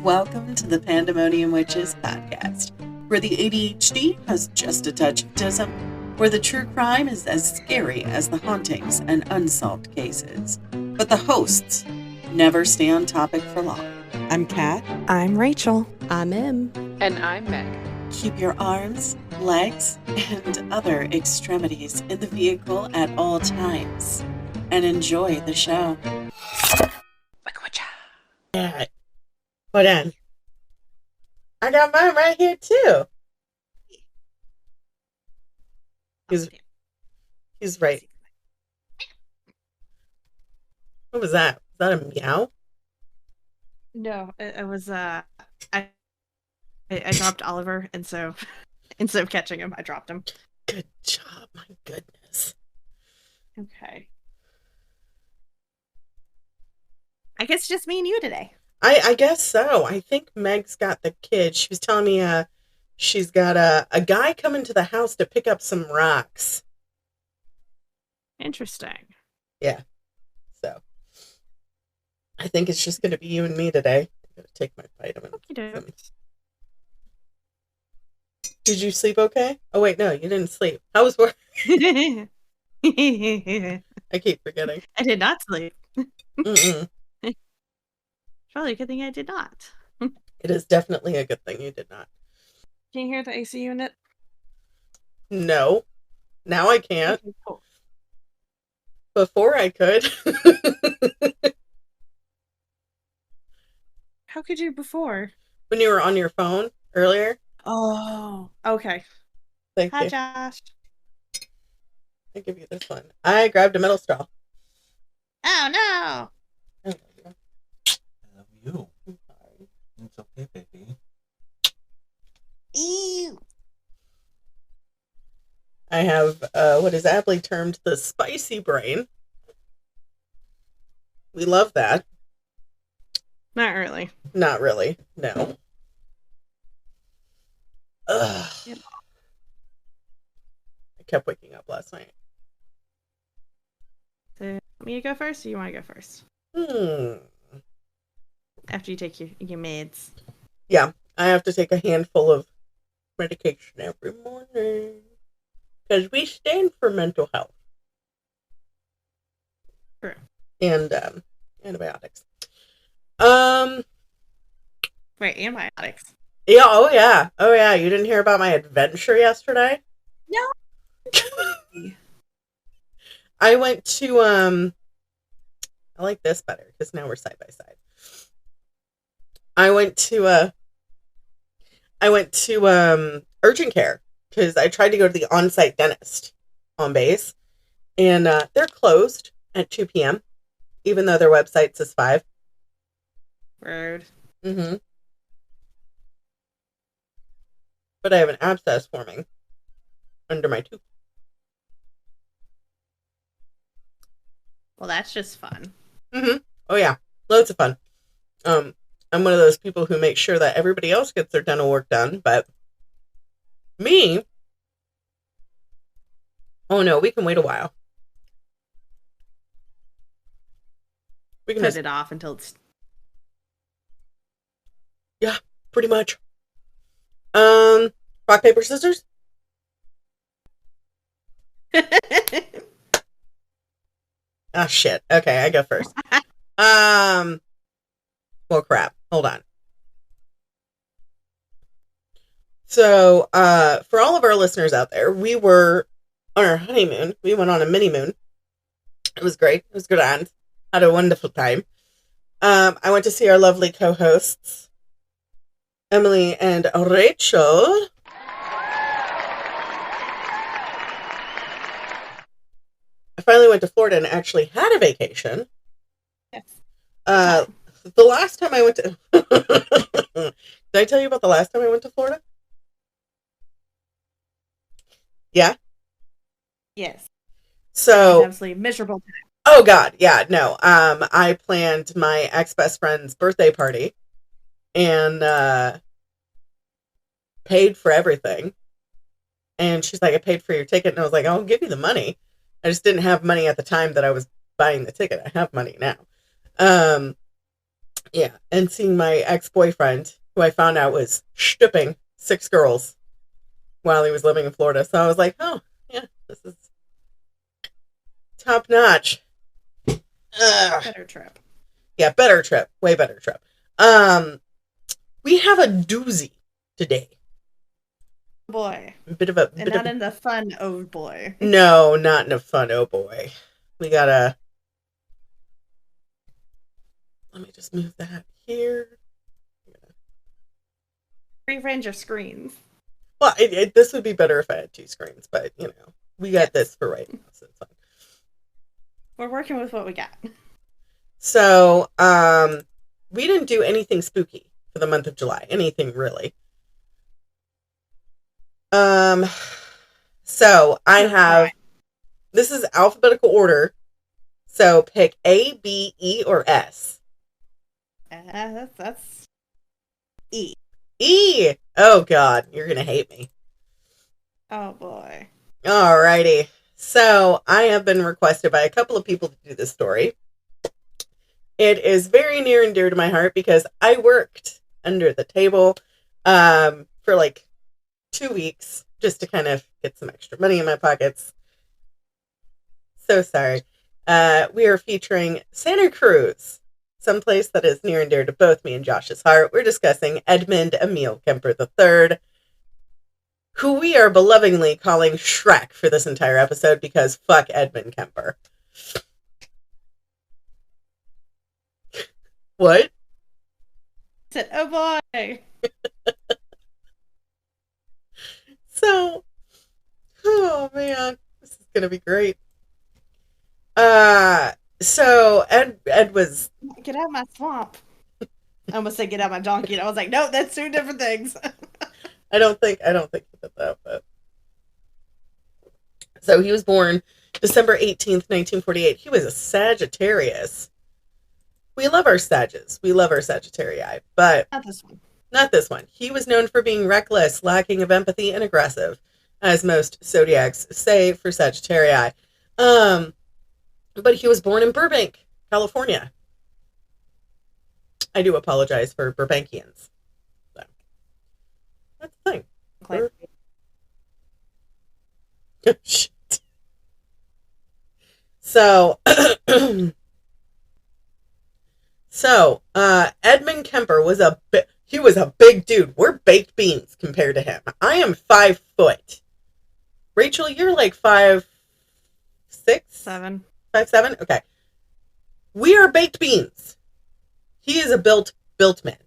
Welcome to the Pandemonium Witches podcast, where the ADHD has just a touch of autism, where the true crime is as scary as the hauntings and unsolved cases. But the hosts never stay on topic for long. I'm Kat. I'm Rachel. I'm Em. And I'm Meg. Keep your arms, legs, and other extremities in the vehicle at all times, and enjoy the show. Yeah. Hold on. I got mine right here too. He's right. What was that? Was that a meow? No, it was I dropped Oliver, and so instead of catching him, I dropped him. Good job, my goodness. Okay. I guess just me and you today. I guess so. I think Meg's got the kid. She was telling me she's got a guy coming to the house to pick up some rocks. Interesting. Yeah. So I think it's just gonna be you and me today. I'm gonna take my vitamin. Did you sleep okay? Oh wait, no, you didn't sleep. How was work? I keep forgetting. I did not sleep. Mm-mm. Probably a good thing I did not. It is definitely a good thing you did not. Can you hear the AC unit? No. Now I can't. Okay, cool. Before I could. How could you before? When you were on your phone earlier. Oh, okay. Thank Hi, you. Josh. I give you this one. I grabbed a metal straw. Oh, no. Oh, I love you. I'm sorry. It's okay, baby. Ew. I have what is aptly termed the spicy brain. We love that. Not really. Not really. No. Ugh. Yep. I kept waking up last night. So, want me to go first, or you want to go first? After you take your meds. Yeah, I have to take a handful of medication every morning. Because we stand for mental health. True. And antibiotics. Wait, antibiotics? Yeah, oh yeah. You didn't hear about my adventure yesterday? No. I went to, I like this better, because now we're side by side. I went to urgent care, because I tried to go to the on-site dentist on base, and they're closed at 2 p.m., even though their website says 5. Rude. Mm-hmm. But I have an abscess forming under my tooth. Well, that's just fun. Mm-hmm. Oh, yeah. Loads of fun. I'm one of those people who make sure that everybody else gets their dental work done, but me, oh no, we can wait a while. We can Put it off until it's... Yeah, pretty much. Rock, paper, scissors? Oh, shit. Okay, I go first. Well, crap. Hold on. So, for all of our listeners out there, we were on our honeymoon. We went on a mini moon. It was great. It was good on. Had a wonderful time. I went to see our lovely co-hosts, Emily and Rachel. I finally went to Florida and actually had a vacation. Yes. The last time I went to... Did I tell you about the last time I went to Florida? Yeah? Yes. So... Absolutely miserable time. Oh, God. Yeah, no. I planned my ex-best friend's birthday party and paid for everything. And she's like, I paid for your ticket. And I was like, I'll give you the money. I just didn't have money at the time that I was buying the ticket. I have money now. Yeah, and seeing my ex-boyfriend, who I found out was stooping 6 girls while he was living in Florida. So I was like, oh, yeah, this is top notch. Better trip. Yeah, better trip. Way better trip. We have a doozy today. Boy. A bit of a... And not in the fun, oh boy. No, not in a fun, oh boy. We gotta... Let me just move that here. Rearrange your screens. Well, this would be better if I had 2 screens, but, you know, we got this for right now, so it's fine. We're working with what we got. So, we didn't do anything spooky for the month of July. Anything, really. So, I have... This is alphabetical order. So, pick A, B, E, or S. That's E. E! Oh, God. You're gonna hate me. Oh, boy. Alrighty. So, I have been requested by a couple of people to do this story. It is very near and dear to my heart because I worked under the table for like 2 weeks just to kind of get some extra money in my pockets. So sorry. We are featuring Santa Cruz, someplace that is near and dear to both me and Josh's heart. We're discussing Edmond Emil Kemper III, who we are belovingly calling Shrek for this entire episode because fuck Edmund Kemper. What? I said, oh boy. So, oh man, this is gonna be great. So Ed was... Get out of my swamp. I almost said get out of my donkey, and I was like, no, that's 2 different things. I don't think he did that, but... So he was born December 18th, 1948. He was a Sagittarius. We love our Sages. We love our Sagittarii, but... Not this one. Not this one. He was known for being reckless, lacking of empathy, and aggressive, as most zodiacs say for Sagittarii. But he was born in Burbank, California. I do apologize for Burbankians. So, that's the thing. Oh, shit. So, Edmund Kemper was he was a big dude. We're baked beans compared to him. I am 5 foot. Rachel, you're like 5'6"? 7. 5'7"? Okay. We are baked beans. He is a built man.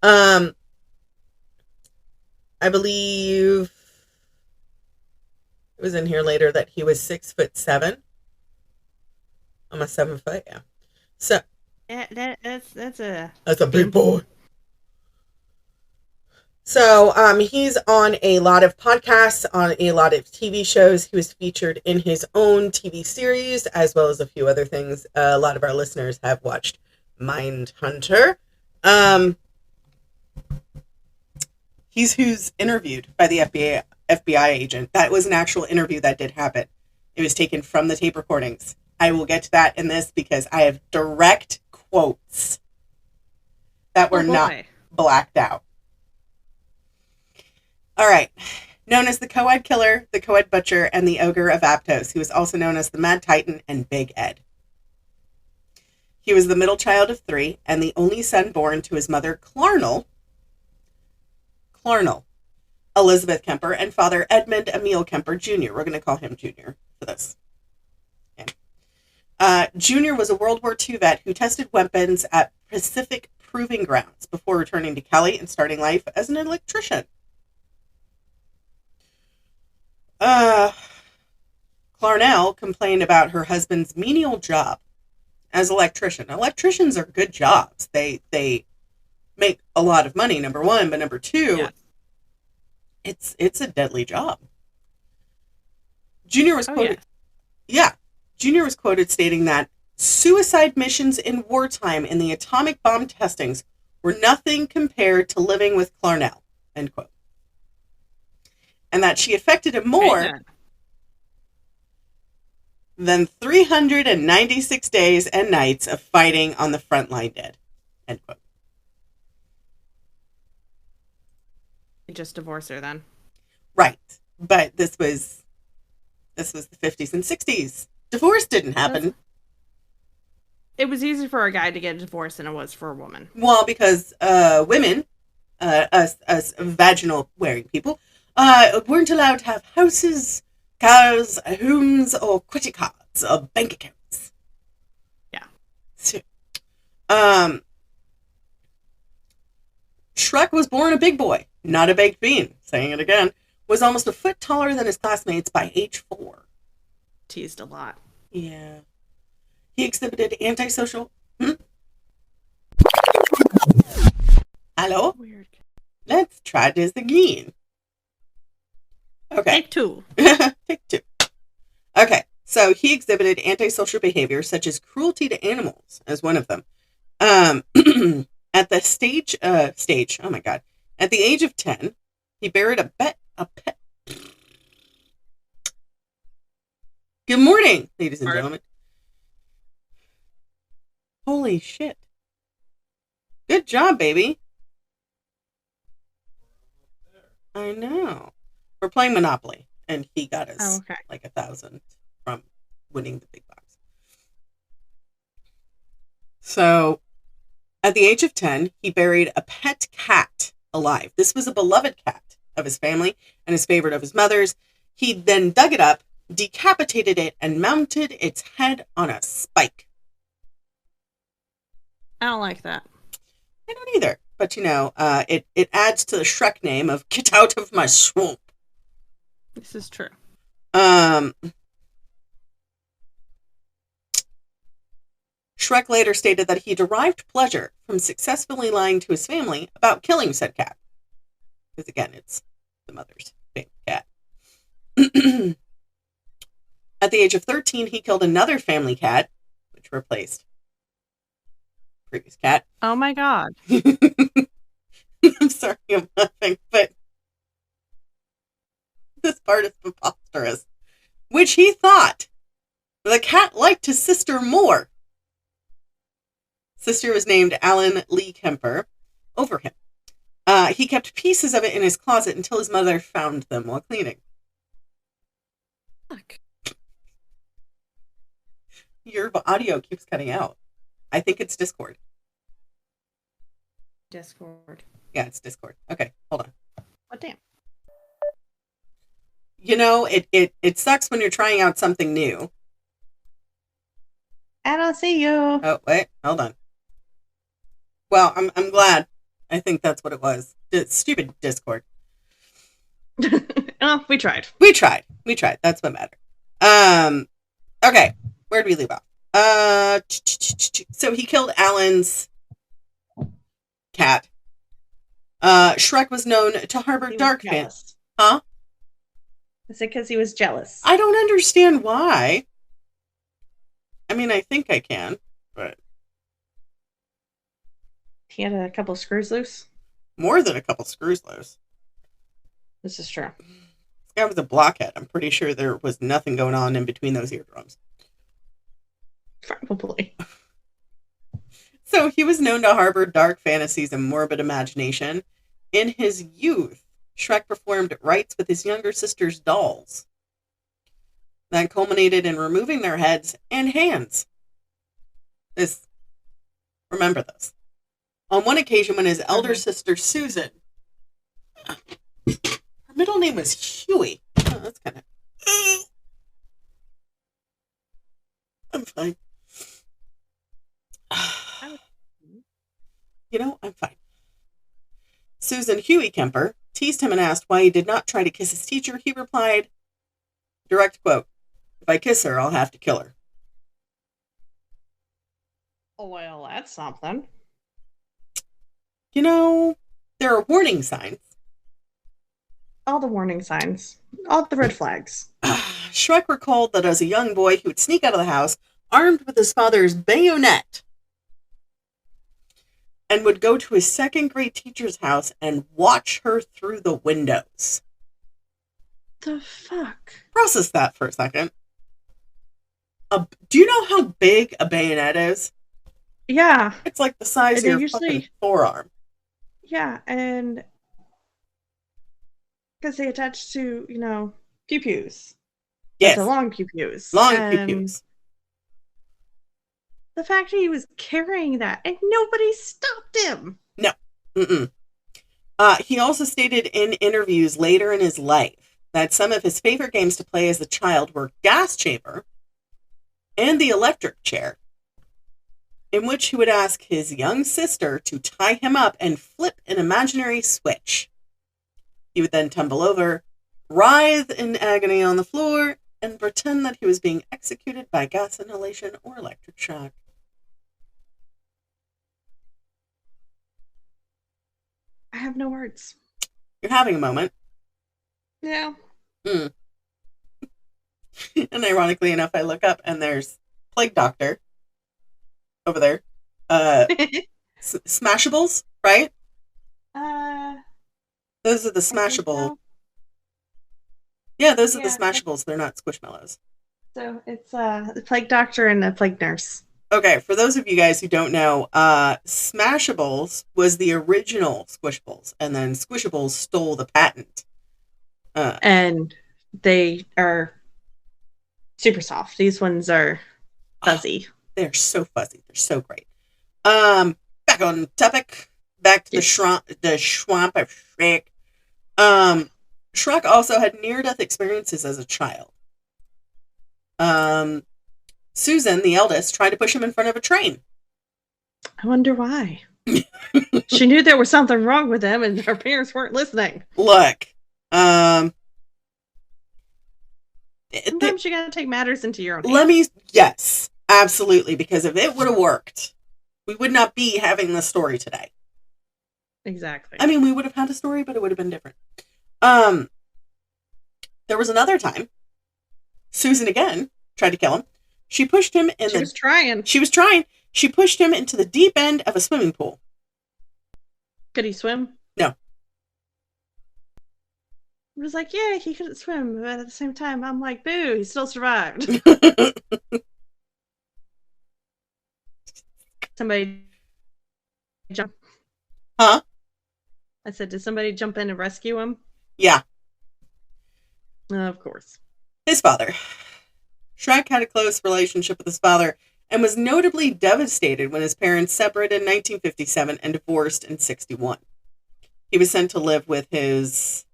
I believe it was in here later that he was 6'7". Almost 7 foot, yeah. So That's a big boy. So, he's on a lot of podcasts, on a lot of TV shows. He was featured in his own TV series, as well as a few other things. A lot of our listeners have watched Mindhunter. He's who's interviewed by the FBI agent. That was an actual interview that did happen. It was taken from the tape recordings. I will get to that in this because I have direct quotes that were not blacked out. All right. Known as the co-ed killer, the co-ed butcher, and the Ogre of Aptos, he was also known as the Mad Titan and Big Ed. He was the middle child of 3 and the only son born to his mother, Clarnell, Elizabeth Kemper, and father, Edmond Emil Kemper Jr. We're going to call him Jr. for this. Okay. Jr. was a World War II vet who tested weapons at Pacific Proving Grounds before returning to Cali and starting life as an electrician. Clarnell complained about her husband's menial job as electrician. Electricians are good jobs. They make a lot of money, number one, but number two, it's a deadly job. Junior was quoted. Junior was quoted stating that suicide missions in wartime in the atomic bomb testings were nothing compared to living with Clarnell, end quote. And that she affected him more than 396 days and nights of fighting on the front line did, end quote. Just divorce her then. Right. But this was the 50s and 60s. Divorce didn't happen. It was easier for a guy to get a divorce than it was for a woman. Well, because women, us vaginal wearing people, weren't allowed to have houses, cars, homes, or credit cards, or bank accounts. Yeah. So, Shrek was born a big boy, not a baked bean. Saying it again, was almost a foot taller than his classmates by age 4. Teased a lot. Yeah. He exhibited antisocial... Hello? Weird. Let's try this again. Okay. Take 2. Take 2. Okay, so he exhibited antisocial behavior such as cruelty to animals as one of them. At the oh my god. At the age of 10, he buried a pet. Good morning, ladies and gentlemen. Holy shit. Good job, baby. I know. We're playing Monopoly, and he got us like 1,000 from winning the big box. So, at the age of 10, he buried a pet cat alive. This was a beloved cat of his family and his favorite of his mother's. He then dug it up, decapitated it, and mounted its head on a spike. I don't like that. I don't either. But, it adds to the Shrek name of Get Out of My Swamp. This is true. Shrek later stated that he derived pleasure from successfully lying to his family about killing said cat. Because, again, it's the mother's favorite cat. At the age of 13, he killed another family cat, which replaced the previous cat. Oh my god. I'm sorry I'm laughing, but this part is preposterous. Which he thought the cat liked his sister more. Sister was named Alan Lee Kemper over him. He kept pieces of it in his closet until his mother found them while cleaning. Fuck. Your audio keeps cutting out. I think it's Discord. Discord. Yeah, it's Discord. Okay, hold on. Oh, damn. It sucks when you're trying out something new. I don't see you. Oh, wait, hold on. Well, I'm glad. I think that's what it was. Stupid Discord. Oh, we tried. We tried. That's what mattered. Okay, where did we leave off? So he killed Alan's cat. Shrek was known to harbor dark fans. Huh? Is it because he was jealous? I don't understand why. I mean, I think I can, but... He had a couple screws loose? More than a couple screws loose. This is true. This guy was a blockhead. I'm pretty sure there was nothing going on in between those eardrums. Probably. So he was known to harbor dark fantasies and morbid imagination. In his youth, Shrek performed rites with his younger sister's dolls. That culminated in removing their heads and hands. Remember this. On one occasion when his elder sister, Susan, her middle name was Huey. Oh, that's kind of... I'm fine. I'm fine. Susan Huey Kemper teased him and asked why he did not try to kiss his teacher. He replied, direct quote, "If I kiss her, I'll have to kill her." Oh, well, that's something. There are warning signs. All the warning signs. All the red flags. Shrek recalled that as a young boy, he would sneak out of the house armed with his father's bayonet and would go to his second-grade teacher's house and watch her through the windows. The fuck? Process that for a second. Do you know how big a bayonet is? Yeah. It's like the size of your fucking forearm. Yeah, and Because they attach to, pew-pews. Yes. The long pew-pews. Long And pew-pews. the fact that he was carrying that and nobody stopped him. No. Mm-mm. He also stated in interviews later in his life that some of his favorite games to play as a child were Gas Chamber and the Electric Chair, in which he would ask his young sister to tie him up and flip an imaginary switch. He would then tumble over, writhe in agony on the floor, and pretend that he was being executed by gas inhalation or electric shock. I have no words. You're having a moment. Yeah. And ironically enough, I look up and there's Plague Doctor over there. Smashables, right? Those are the Smashable. So. Yeah, those are the Smashables. They're not Squishmallows. So it's the Plague Doctor and the Plague Nurse. Okay, for those of you guys who don't know, Smashables was the original Squishables, and then Squishables stole the patent. And they are super soft. These ones are fuzzy. Oh, they're so fuzzy. They're so great. Back on topic. Back to the swamp of Shrek. Shrek also had near-death experiences as a child. Susan, the eldest, tried to push him in front of a train. I wonder why. She knew there was something wrong with him, and her parents weren't listening. Look, sometimes you gotta take matters into your own hands. Yes, absolutely, because if it would have worked, we would not be having this story today. Exactly. I mean, we would have had a story, but it would have been different. There was another time, Susan again tried to kill him. She pushed him in She was trying. She pushed him into the deep end of a swimming pool. Could he swim? No. I was like, yeah, he couldn't swim, but at the same time, I'm like, boo, he still survived. Somebody jump. Huh? I said, did somebody jump in and rescue him? Yeah. Of course. His father. Shrek had a close relationship with his father and was notably devastated when his parents separated in 1957 and divorced in 1961. He was sent to live with his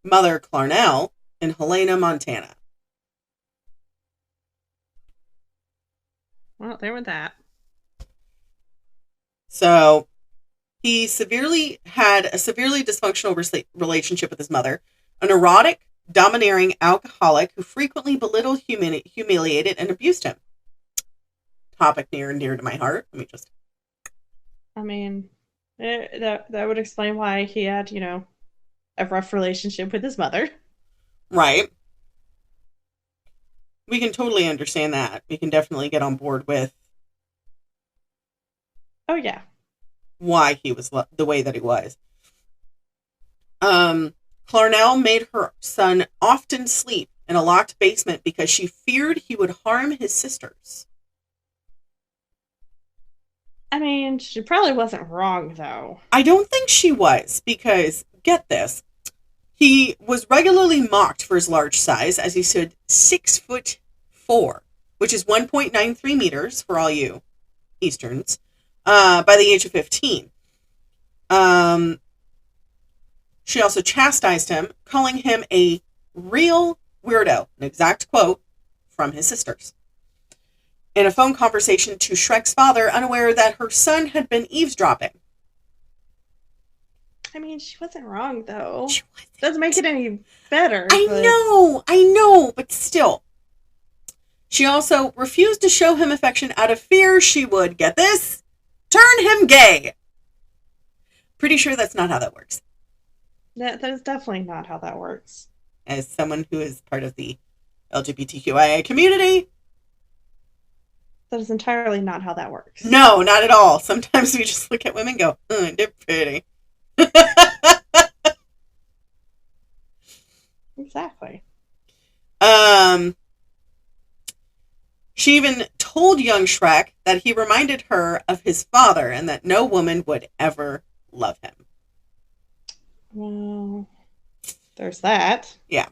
mother, Clarnell, in Helena, Montana. Well, there went that. So, he had a severely dysfunctional relationship with his mother, a neurotic, domineering alcoholic who frequently belittled, humiliated, and abused him. Topic near and dear to my heart. Let me just... I mean, that would explain why he had, a rough relationship with his mother. Right. We can totally understand that. We can definitely get on board with... Oh, yeah. Why he was the way that he was. Clarnell made her son often sleep in a locked basement because she feared he would harm his sisters. I mean, she probably wasn't wrong, though. I don't think she was, because, get this, he was regularly mocked for his large size, as he stood 6'4", which is 1.93 meters for all you Easterns, by the age of 15. She also chastised him, calling him a real weirdo, an exact quote from his sisters. In a phone conversation to Shrek's father, unaware that her son had been eavesdropping. I mean, she wasn't wrong, though. She wasn't. Doesn't make it any better. I know, but still. She also refused to show him affection out of fear she would, get this, turn him gay. Pretty sure that's not how that works. That is definitely not how that works. As someone who is part of the LGBTQIA community, that is entirely not how that works. No, not at all. Sometimes we just look at women and go, they're pretty. Exactly. She even told young Shrek that he reminded her of his father and that no woman would ever love him. Well, There's that. Yeah.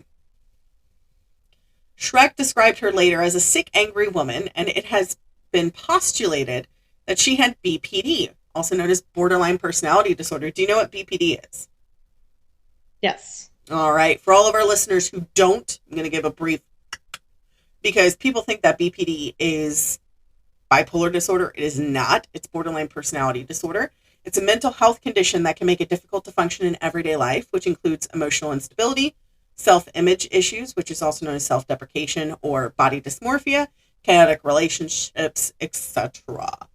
Shrek described her later as a sick, angry woman, and it has been postulated that she had BPD, also known as borderline personality disorder. Do you know what BPD is? Yes. All right. For all of our listeners who don't, I'm going to give a brief, because people think that BPD is bipolar disorder. It is not. It's borderline personality disorder. It's a mental health condition that can make it difficult to function in everyday life, which includes emotional instability, self-image issues, which is also known as self-deprecation or body dysmorphia, chaotic relationships, etc.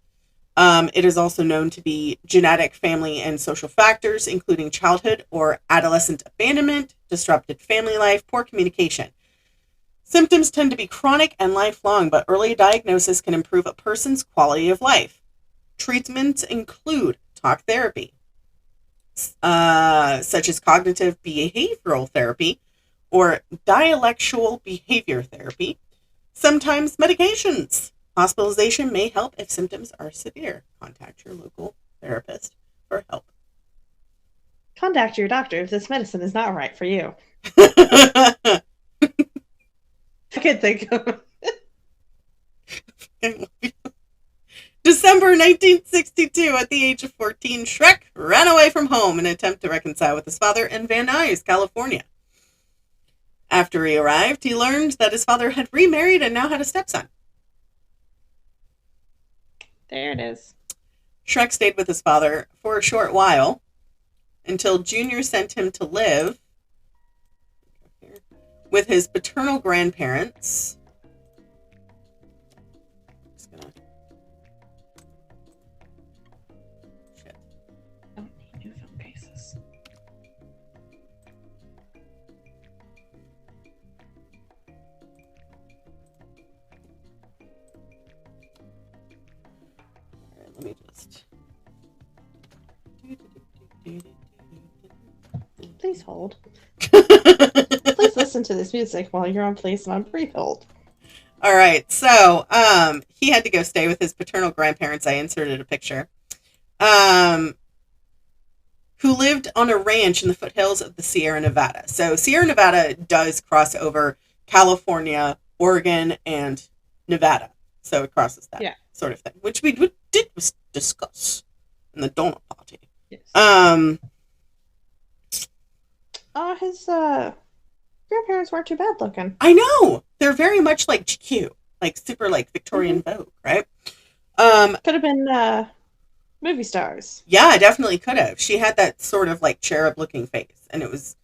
It is also known to be genetic, family, and social factors, including childhood or adolescent abandonment, disrupted family life, poor communication. Symptoms tend to be chronic and lifelong, but early diagnosis can improve a person's quality of life. Treatments include talk therapy, such as cognitive behavioral therapy or dialectual behavior therapy. Sometimes medications. Hospitalization may help if symptoms are severe. Contact your local therapist for help. Contact your doctor if this medicine is not right for you. I could think of December 1962, at the age of 14, Shrek ran away from home in an attempt to reconcile with his father in Van Nuys, California. After he arrived, he learned that his father had remarried and now had a stepson. There it is. Shrek stayed with his father for a short while until Junior sent him to live with his paternal grandparents. Don't need new film cases. Let me just... Please hold. Please listen to this music while you're on place and on brief hold. All right, so he had to go stay with his paternal grandparents. I inserted a picture. Who lived on a ranch in the foothills of the Sierra Nevada. So Sierra Nevada does cross over California, Oregon, and Nevada. So it crosses that sort of thing, which we did discuss in the donut party. Yes. His grandparents weren't too bad looking. I know. They're very much like GQ, like super like Victorian Vogue, right? Could have been movie stars. Yeah, definitely could have. She had that sort of like cherub looking face, and it was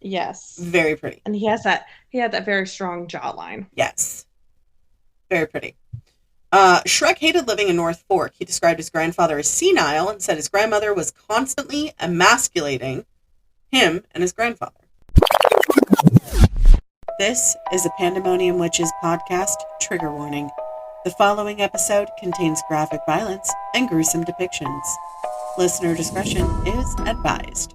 very pretty. And he had that very strong jawline. Yes. Very pretty. Shrek hated living in North Fork. He described his grandfather as senile and said his grandmother was constantly emasculating him and his grandfather. This is a Pandemonium Witches podcast trigger warning. The following episode contains graphic violence and gruesome depictions. Listener discretion is advised.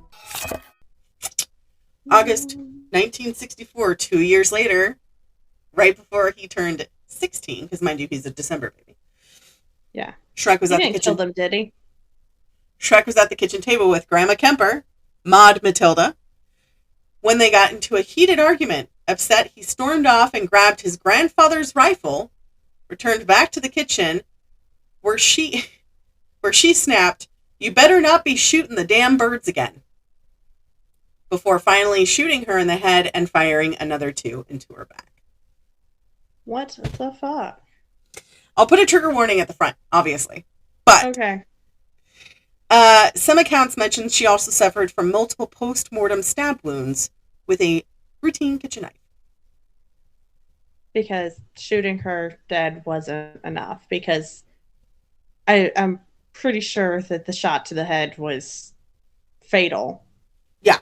August 1964, 2 years later, right before he turned 16, because mind you, he's a December baby. Yeah. Shrek was he at the didn't kitchen. kill them, did he? Shrek was at the kitchen table with Grandma Kemper, Maud Matilda. When they got into a heated argument, upset, he stormed off and grabbed his grandfather's rifle, returned back to the kitchen, where she snapped, "You better not be shooting the damn birds again," before finally shooting her in the head and firing another 2 into her back. What the fuck? I'll put a trigger warning at the front, obviously. But okay. Some accounts mention she also suffered from multiple post-mortem stab wounds with a routine kitchen knife. Because shooting her dead wasn't enough. Because I'm pretty sure that the shot to the head was fatal. Yeah.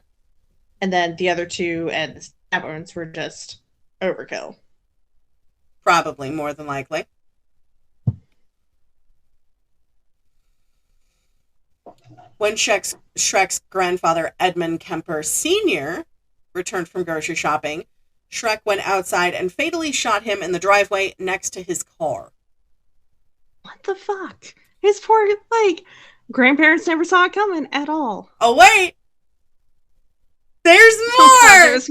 And then the other 2 and the stab wounds were just overkill. Probably, more than likely. When Shrek's grandfather, Edmond Kemper Sr., returned from grocery shopping, Shrek went outside and fatally shot him in the driveway next to his car. What the fuck? His poor, grandparents never saw it coming at all. Oh, wait! There's Oh, God, more! there's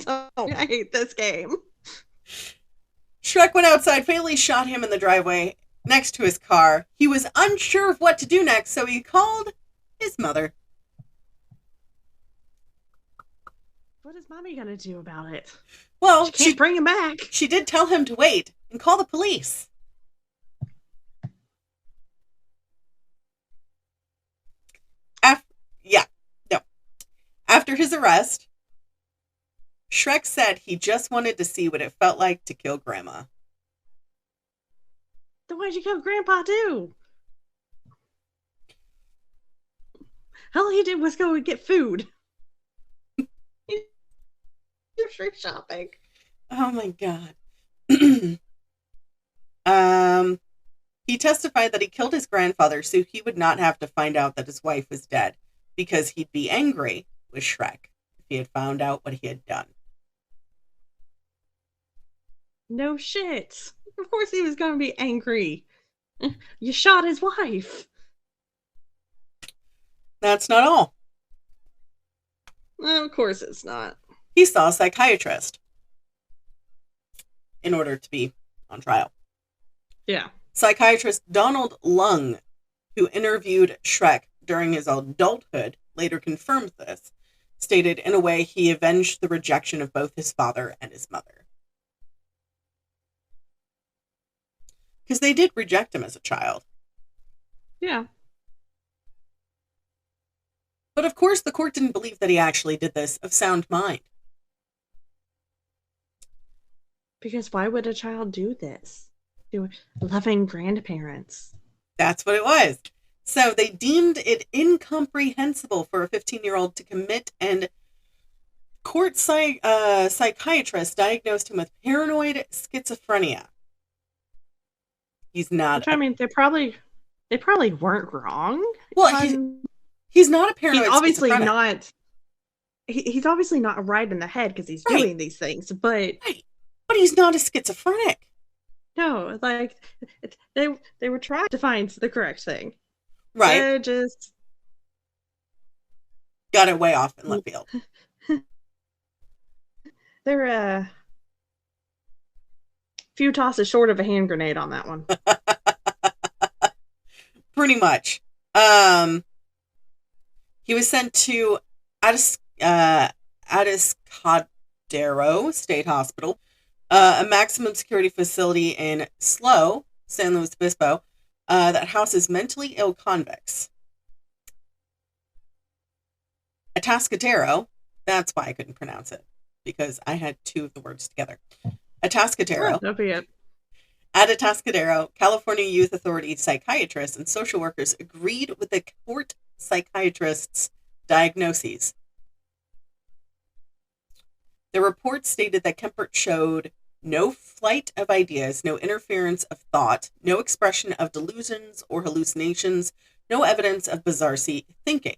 more. Oh, I hate this game. Shrek went outside, fatally shot him in the driveway next to his car. He was unsure of what to do next, so he called his mother. What is mommy gonna do about it? Well, She can't bring him back. she did tell him to wait and call the police. After his arrest, Shrek said he just wanted to see what it felt like to kill Grandma. Then why'd you kill Grandpa too? All he did was go and get food. Grocery shopping. Oh my God. He testified that he killed his grandfather so he would not have to find out that his wife was dead, because he'd be angry with Shrek if he had found out what he had done. No shit. Of course he was going to be angry. You shot his wife. That's not all. Well, of course it's not. He saw a psychiatrist in order to be on trial. Yeah. Psychiatrist Donald Lung, who interviewed Shrek during his adulthood, later confirmed this, stated in a way he avenged the rejection of both his father and his mother. Because they did reject him as a child. Yeah. But of course, the court didn't believe that he actually did this of sound mind. Because why would a child do this to loving grandparents? That's what it was. So they deemed it incomprehensible for a 15-year-old to commit, and court psychiatrist diagnosed him with paranoid schizophrenia. He's not. Which, I mean, they probably weren't wrong. Well, he's not a paranoid. He's obviously schizophrenic. not. He's obviously not right in the head because he's Right. doing these things. But Right. But he's not a schizophrenic. no, like they were trying to find the correct thing. Right. They're just Got it way off in left field. they're a few tosses short of a hand grenade on that one. Pretty much. He was sent to Atascadero State Hospital, a maximum security facility in SLO, San Luis Obispo, that houses mentally ill convicts. Atascadero, that's why I couldn't pronounce it, because I had two of the words together. Atascadero. That'll be it. At Atascadero, California Youth Authority psychiatrists and social workers agreed with the court psychiatrist's diagnoses. The report stated that Kemper showed no flight of ideas, no interference of thought, no expression of delusions or hallucinations, no evidence of bizarre thinking.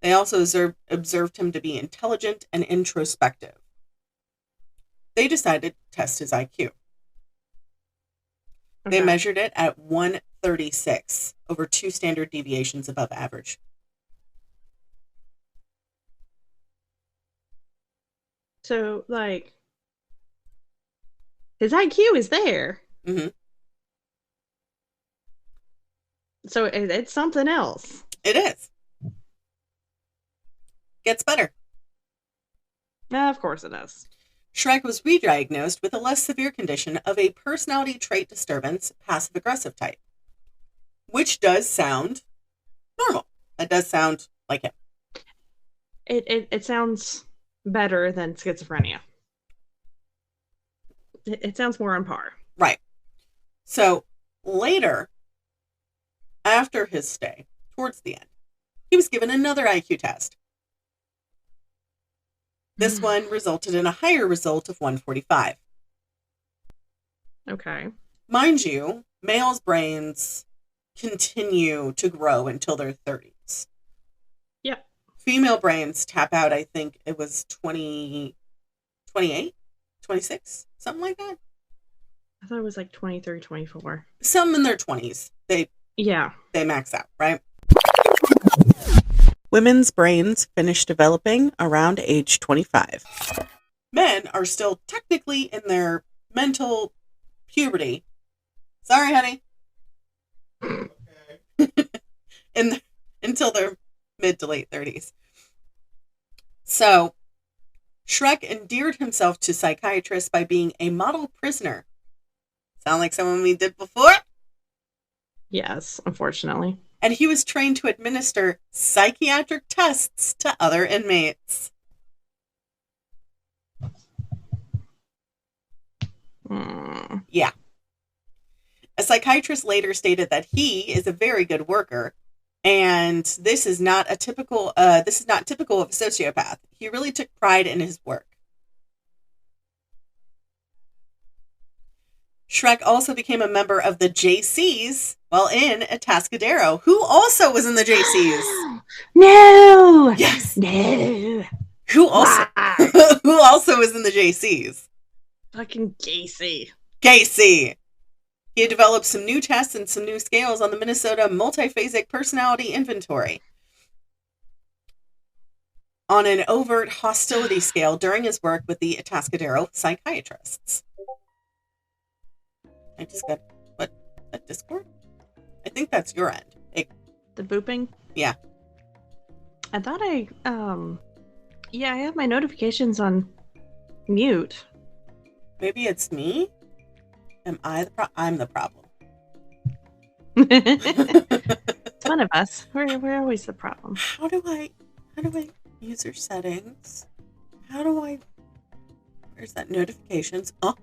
They also observed him to be intelligent and introspective. They decided to test his IQ. They Okay. measured it at 136, over 2 standard deviations above average. So, like, his IQ is there. Mm-hmm. So it's something else. It is. Gets better. Of course it is. Shrek was re-diagnosed with a less severe condition of a personality trait disturbance, passive-aggressive type, which does sound normal. That does sound like him. It sounds better than schizophrenia. It sounds more on par. Right. So later, after his stay, towards the end, he was given another IQ test. This one resulted in a higher result of 145. Okay. Mind you, males' brains continue to grow until their 30s. Yep. Female brains tap out, I think it was 28, 26, something like that. I thought it was like 23, 24. Some in their 20s, they Yeah. max out, right? Women's brains finish developing around age 25. Men are still technically in their mental puberty. Sorry, honey. Until their mid to late 30s. So, Shrek endeared himself to psychiatrists by being a model prisoner. Sound like someone we did before? Yes, unfortunately. And he was trained to administer psychiatric tests to other inmates. Yeah. A psychiatrist later stated that he is a very good worker, and this is not typical of a sociopath. He really took pride in his work. Shrek also became a member of the JCs while in Atascadero, who also was in the JCs. No! Yes. No! Who also was in the JCs. Fucking Casey. Casey! He had developed some new tests and some new scales on the Minnesota Multiphasic Personality Inventory on an overt hostility scale during his work with the Atascadero psychiatrists. I just got, what, that Discord? I think that's your end. Hey. The booping? Yeah. I thought I have my notifications on mute. Maybe it's me? Am I I'm the problem. It's one of us. We're always the problem. How do I user settings? Where's that notifications? Turn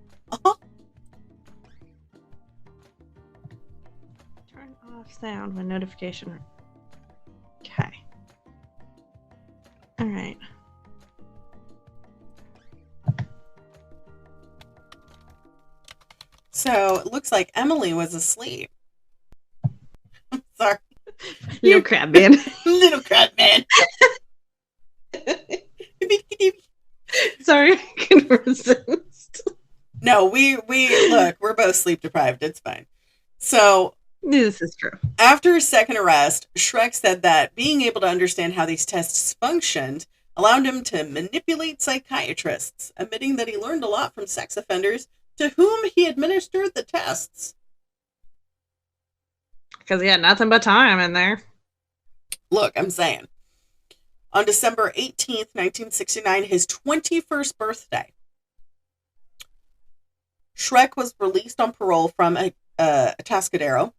off sound when notification. Okay. All right. So it looks like Emily was asleep. I'm sorry. Little crab man. Little crab man. Sorry, I can resist. No, we look, we're both sleep deprived. It's fine. So This is true. after his second arrest, Shrek said that being able to understand how these tests functioned allowed him to manipulate psychiatrists, admitting that he learned a lot from sex offenders to whom he administered the tests. Because he had nothing but time in there. Look, I'm saying. On December 18th, 1969, his 21st birthday, Shrek was released on parole from Atascadero.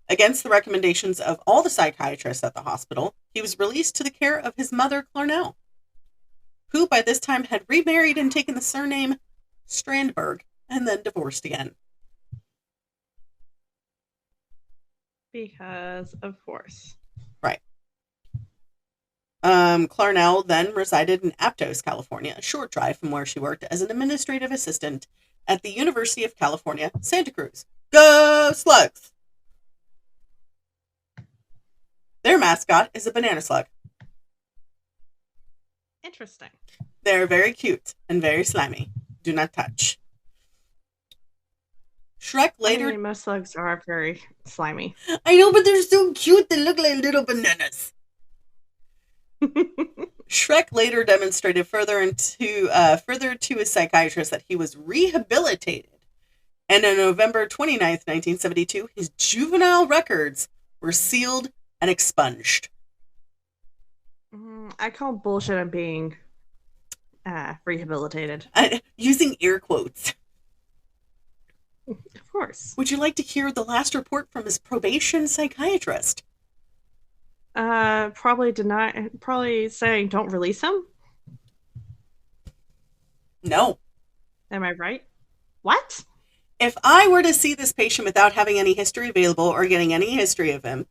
Against the recommendations of all the psychiatrists at the hospital, he was released to the care of his mother, Clarnell, who by this time had remarried and taken the surname Strandberg, and then divorced again. Because, of course. Right. Clarnell then resided in Aptos, California, a short drive from where she worked as an administrative assistant at the University of California, Santa Cruz. Go Slugs! Their mascot is a banana slug. Interesting. They're very cute and very slimy. Do not touch. Shrek later... I mean, most slugs are very slimy. I know, but they're so cute. They look like little bananas. Shrek later demonstrated further to his psychiatrist that he was rehabilitated. And on November 29th, 1972, his juvenile records were sealed and expunged. I call bullshit on being rehabilitated. Using air quotes. Of course. Would you like to hear the last report from his probation psychiatrist? Probably saying don't release him? No. Am I right? What? If I were to see this patient without having any history available or getting any history of him,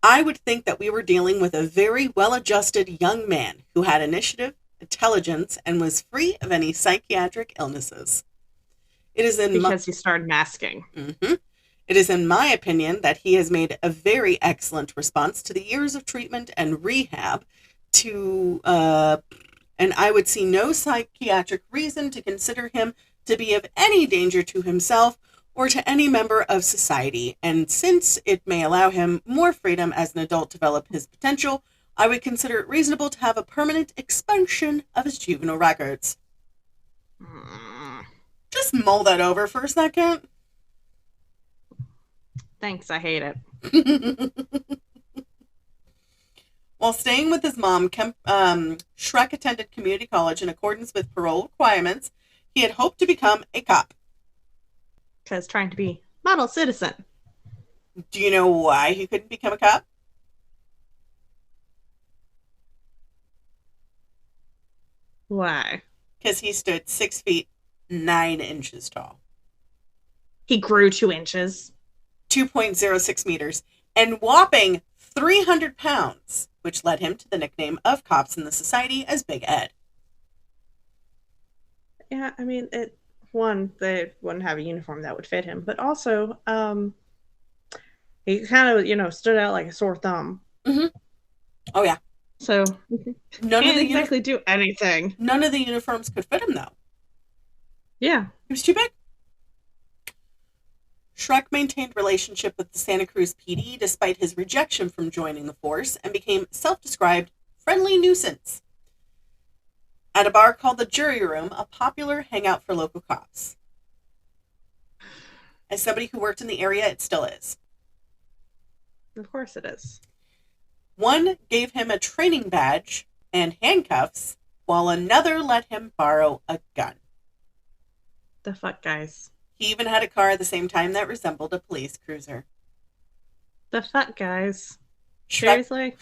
I would think that we were dealing with a very well-adjusted young man who had initiative, intelligence, and was free of any psychiatric illnesses. It is because he started masking. Mm-hmm. It is in my opinion that he has made a very excellent response to the years of treatment and rehab and I would see no psychiatric reason to consider him to be of any danger to himself or to any member of society. And since it may allow him more freedom as an adult to develop his potential, I would consider it reasonable to have a permanent expunction of his juvenile records. Just mull that over for a second. Thanks, I hate it. While staying with his mom, Shrek attended community college in accordance with parole requirements. He had hoped to become a cop. Because trying to be model citizen. Do you know why he couldn't become a cop? Why? Because he stood 6 feet 9 inches tall. He grew 2 inches. 2.06 meters, and whopping 300 pounds, which led him to the nickname of cops in the society as Big Ed. Yeah, I mean, they wouldn't have a uniform that would fit him, but also, he kind of, stood out like a sore thumb. Mm-hmm. Oh, yeah. So, None of the exactly do anything. None of the uniforms could fit him, though. Yeah. He was too big. Shrek maintained relationship with the Santa Cruz PD despite his rejection from joining the force and became self-described friendly nuisance at a bar called the Jury Room, a popular hangout for local cops. As somebody who worked in the area, it still is. Of course it is. One gave him a training badge and handcuffs, while another let him borrow a gun. The fuck, guys? He even had a car at the same time that resembled a police cruiser. The fuck, guys? Shrek- Seriously?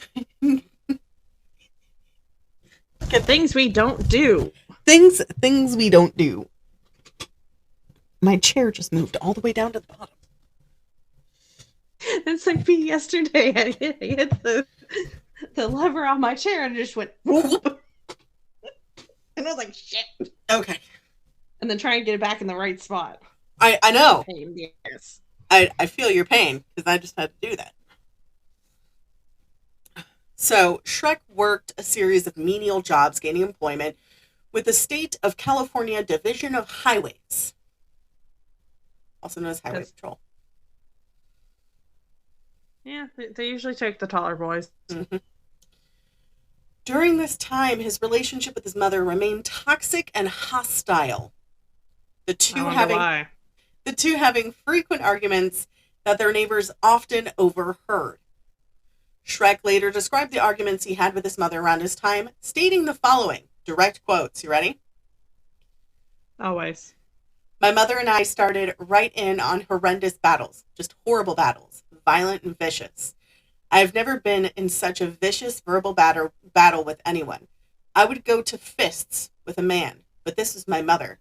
Things we don't do. Things we don't do. My chair just moved all the way down to the bottom. It's like me yesterday. I hit the lever on my chair and it just went whoop. And I was like, shit. Okay. And then try and get it back in the right spot. I know. Pain, yes. I feel your pain because I just had to do that. So Shrek worked a series of menial jobs, gaining employment with the State of California Division of Highways, also known as Highway Patrol. Yeah, they usually take the taller boys. Mm-hmm. During this time, his relationship with his mother remained toxic and hostile. The two having frequent arguments that their neighbors often overheard. Shrek later described the arguments he had with his mother around his time, stating the following, direct quotes. You ready? Always. My mother and I started right in on horrendous battles, just horrible battles, violent and vicious. I've never been in such a vicious verbal battle with anyone. I would go to fists with a man, but this was my mother.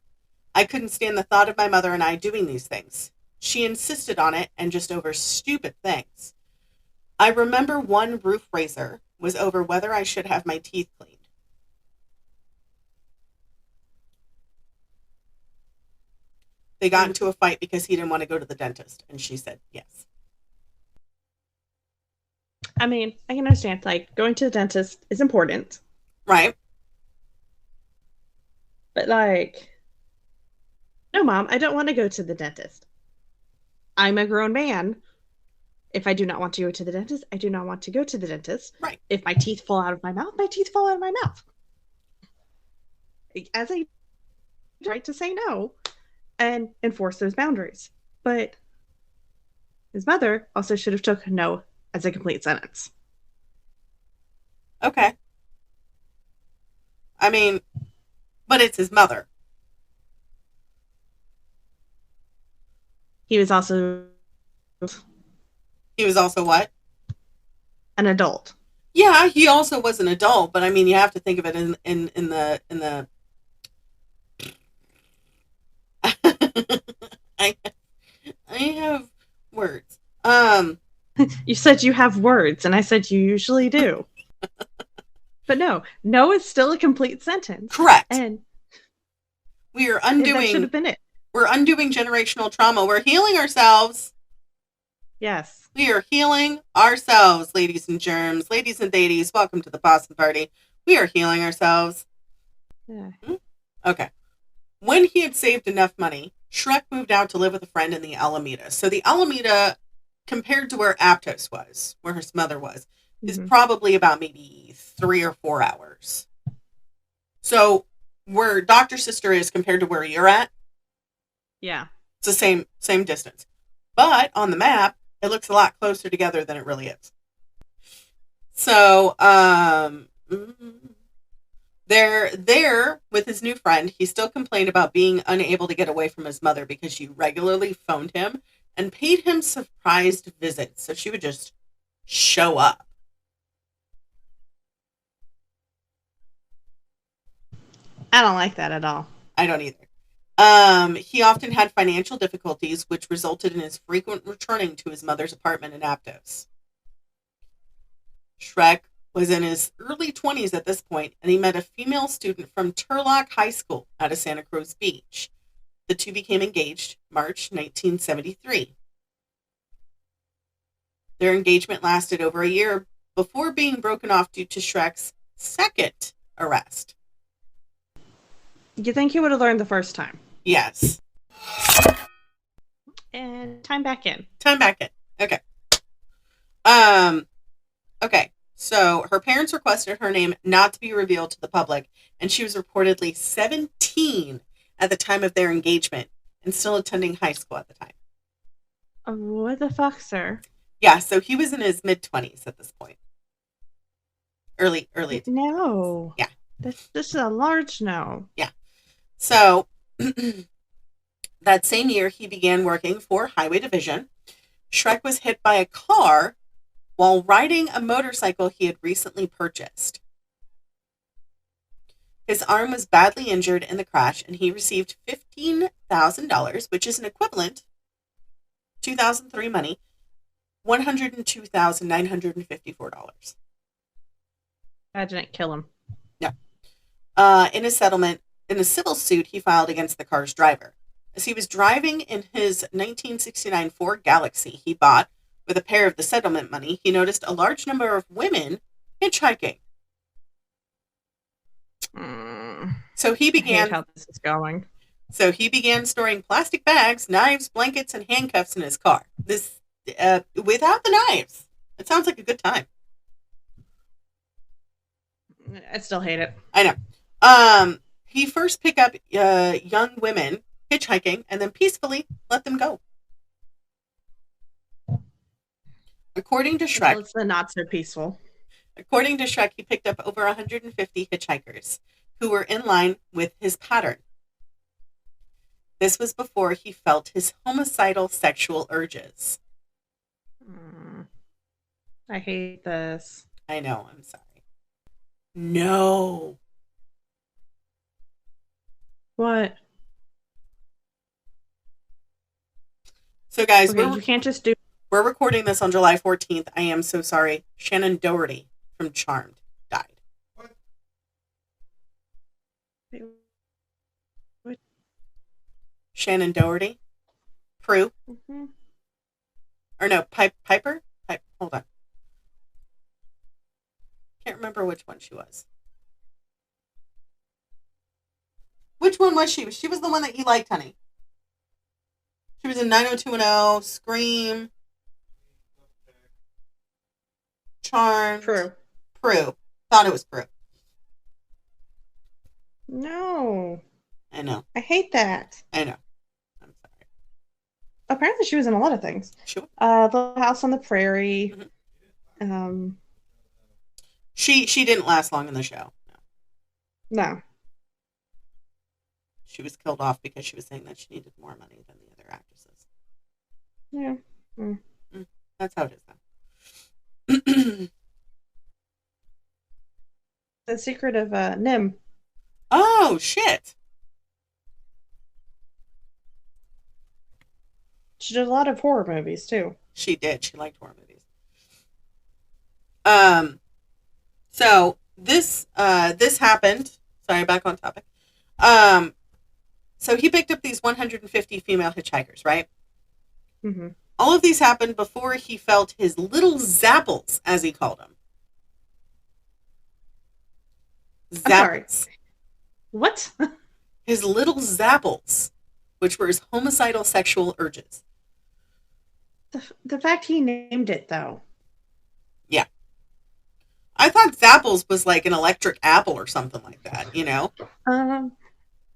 I couldn't stand the thought of my mother and I doing these things. She insisted on it, and just over stupid things. I remember one roof raiser was over whether I should have my teeth cleaned. They got into a fight because he didn't want to go to the dentist, and she said yes. I mean, I can understand, like, going to the dentist is important. Right. But, like, no, Mom, I don't want to go to the dentist. I'm a grown man. If I do not want to go to the dentist, I do not want to go to the dentist. Right. If my teeth fall out of my mouth, my teeth fall out of my mouth. As I try to say no and enforce those boundaries. But his mother also should have took no as a complete sentence. Okay. I mean, but it's his mother. He was also what? An adult. Yeah, he also was an adult, but I mean, you have to think of it in the I have words. You said you have words, and I said you usually do. But no is still a complete sentence. Correct. And we are undoing. That should have been it. We're undoing generational trauma. We're healing ourselves. Yes. We are healing ourselves, ladies and germs, ladies and ladies. Welcome to the Possum Party. We are healing ourselves. Yeah. Okay. When he had saved enough money, Shrek moved out to live with a friend in the Alameda. So the Alameda, compared to where Aptos was, where his mother was, is probably about maybe 3 or 4 hours. So where Dr. Sister is compared to where you're at, Yeah. it's the same distance. But on the map, it looks a lot closer together than it really is. So, there with his new friend, he still complained about being unable to get away from his mother because she regularly phoned him and paid him surprised visits. So she would just show up. I don't like that at all. I don't either. He often had financial difficulties, which resulted in his frequent returning to his mother's apartment in Aptos. Shrek was in his early 20s at this point, and he met a female student from Turlock High School out of Santa Cruz Beach. The two became engaged March 1973. Their engagement lasted over a year before being broken off due to Shrek's second arrest. You think he would have learned the first time? Yes. And time back in. Time back in. Okay. Okay. So her parents requested her name not to be revealed to the public, and she was reportedly 17 at the time of their engagement and still attending high school at the time. What the fuck, sir? Yeah, so he was in his mid-20s at this point. Early. No. Yeah. This is a large no. Yeah. So, that same year, he began working for Highway Division. Shrek was hit by a car while riding a motorcycle he had recently purchased. His arm was badly injured in the crash, and he received $15,000, which is an equivalent, 2003 money, $102,954. Imagine it kill him. No. In a settlement, in a civil suit he filed against the car's driver. As he was driving in his 1969 Ford Galaxy he bought with a pair of the settlement money, he noticed a large number of women hitchhiking. So he began. I hate how this is going. So he began storing plastic bags, knives, blankets, and handcuffs in his car. This, without the knives. It sounds like a good time. I still hate it. I know. He first picked up young women hitchhiking and then peacefully let them go. According to Shrek, It's the not so peaceful. According to Shrek, he picked up over 150 hitchhikers who were in line with his pattern. This was before he felt his homicidal sexual urges. I hate this. I know, I'm sorry. No. What? So guys, Okay, you can't just do... we're recording this on July 14th. I am so sorry. Shannon Doherty from Charmed died. What? Shannon Doherty? Prue? Mm-hmm. Or no, Piper? Hold on. Can't remember which one she was. Which one was she? She was the one that you liked, honey. She was in 90210, Scream, Charmed. True. Prue. Thought it was Prue. No. I know. I hate that. I know. I'm sorry. Apparently she was in a lot of things. Sure. The House on the Prairie. Mm-hmm. She didn't last long in the show. No. She was killed off because she was saying that she needed more money than the other actresses. Yeah. That's how it is then. The Secret of Nim. Oh, shit. She did a lot of horror movies, too. She did. She liked horror movies. So this happened. Sorry, back on topic. So he picked up these 150 female hitchhikers, right? Mm-hmm. All of these happened before he felt his little zapples, as he called them. I'm sorry. What? His little zapples, which were his homicidal sexual urges. The fact he named it, though. Yeah. I thought Zapples was like an electric apple or something like that, you know?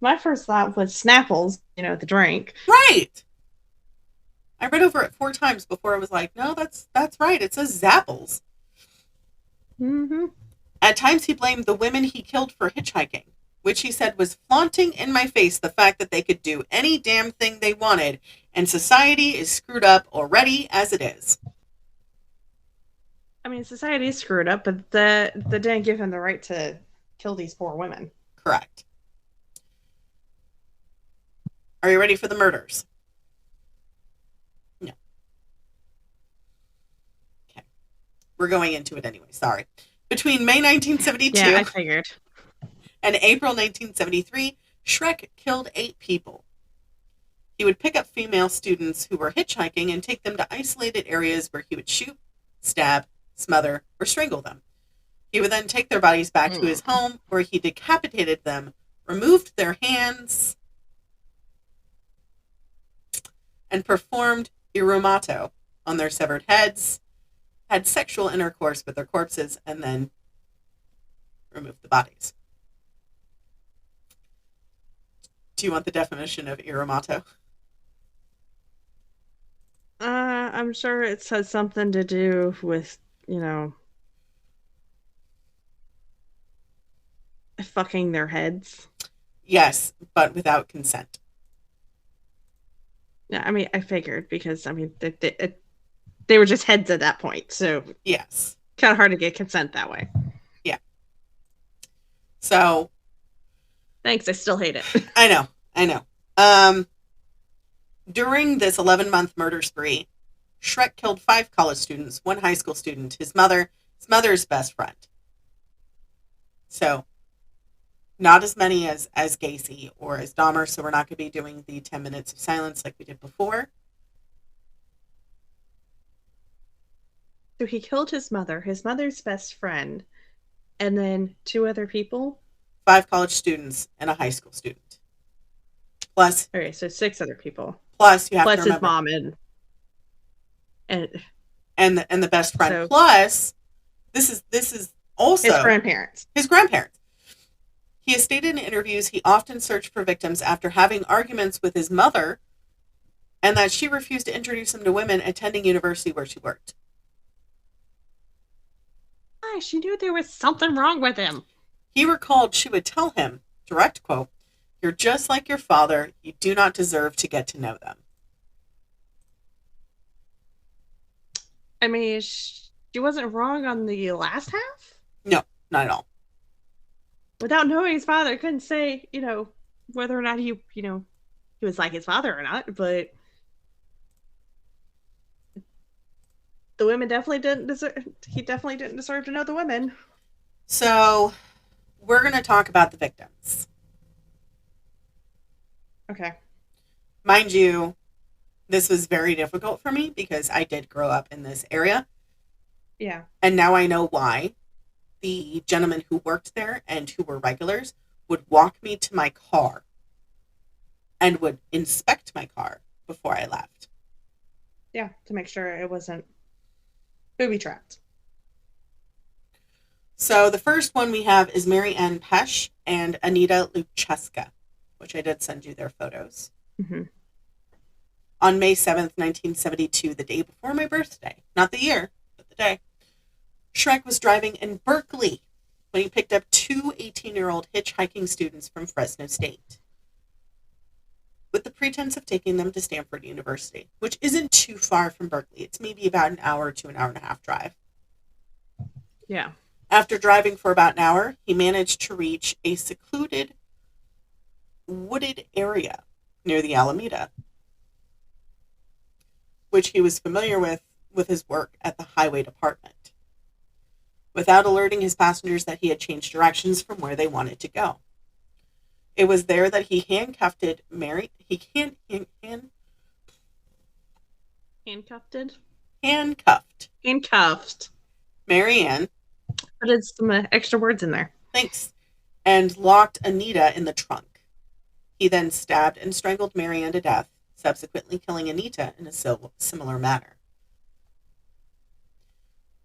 My first thought was Snapples, the drink. Right. I read over it 4 times before I was like, no, that's right. It says Zapples. Mm-hmm. At times he blamed the women he killed for hitchhiking, which he said was flaunting in my face the fact that they could do any damn thing they wanted, and society is screwed up already as it is. I mean, society is screwed up, but they didn't give him the right to kill these poor women. Correct. Are you ready for the murders? No. Okay. We're going into it anyway, sorry. Between May 1972 Yeah, I figured. and April 1973, Shrek killed 8 people. He would pick up female students who were hitchhiking and take them to isolated areas where he would shoot, stab, smother, or strangle them. He would then take their bodies back to his home, where he decapitated them, removed their hands, and performed irumato on their severed heads, had sexual intercourse with their corpses, and then removed the bodies. Do you want the definition of irumato? I'm sure it has something to do with, fucking their heads. Yes, but without consent. Yeah, I mean, I figured because, they were just heads at that point, so yes, kind of hard to get consent that way. Yeah. So. Thanks, I still hate it. I know. During this 11-month murder spree, Shrek killed 5 college students, 1 high school student, his mother's best friend. So, not as many as Gacy or as Dahmer, so we're not going to be doing the 10 minutes of silence like we did before. So he killed his mother's best friend, and then 2 other people? 5 college students and a high school student. Plus... Okay, so 6 other people. Plus, you have to remember... his mom and the best friend. So, plus, this is also... His grandparents. He has stated in interviews he often searched for victims after having arguments with his mother, and that she refused to introduce him to women attending university where she worked. Why? She knew there was something wrong with him. He recalled she would tell him, direct quote, "You're just like your father. You do not deserve to get to know them." I mean, she wasn't wrong on the last half? No, not at all. Without knowing his father, couldn't say, whether or not he was like his father or not, but the women definitely didn't deserve to know the women. So, we're going to talk about the victims. Okay. Mind you, this was very difficult for me because I did grow up in this area. Yeah. And now I know why. The gentlemen who worked there and who were regulars would walk me to my car and would inspect my car before I left. Yeah, to make sure it wasn't booby-trapped. So the first one we have is Mary Ann Pesch and Anita Lucheska, which I did send you their photos. Mm-hmm. On May 7th, 1972, the day before my birthday, not the year, but the day, Shrek was driving in Berkeley when he picked up 2 18-year-old hitchhiking students from Fresno State with the pretense of taking them to Stanford University, which isn't too far from Berkeley. It's maybe about an hour to an hour and a half drive. Yeah. After driving for about an hour, he managed to reach a secluded, wooded area near the Alameda, which he was familiar with his work at the highway department, without alerting his passengers that he had changed directions from where they wanted to go. It was there that he handcuffed Mary Ann. Put some extra words in there. Thanks. And locked Anita in the trunk. He then stabbed and strangled Mary Ann to death, subsequently killing Anita in a similar manner.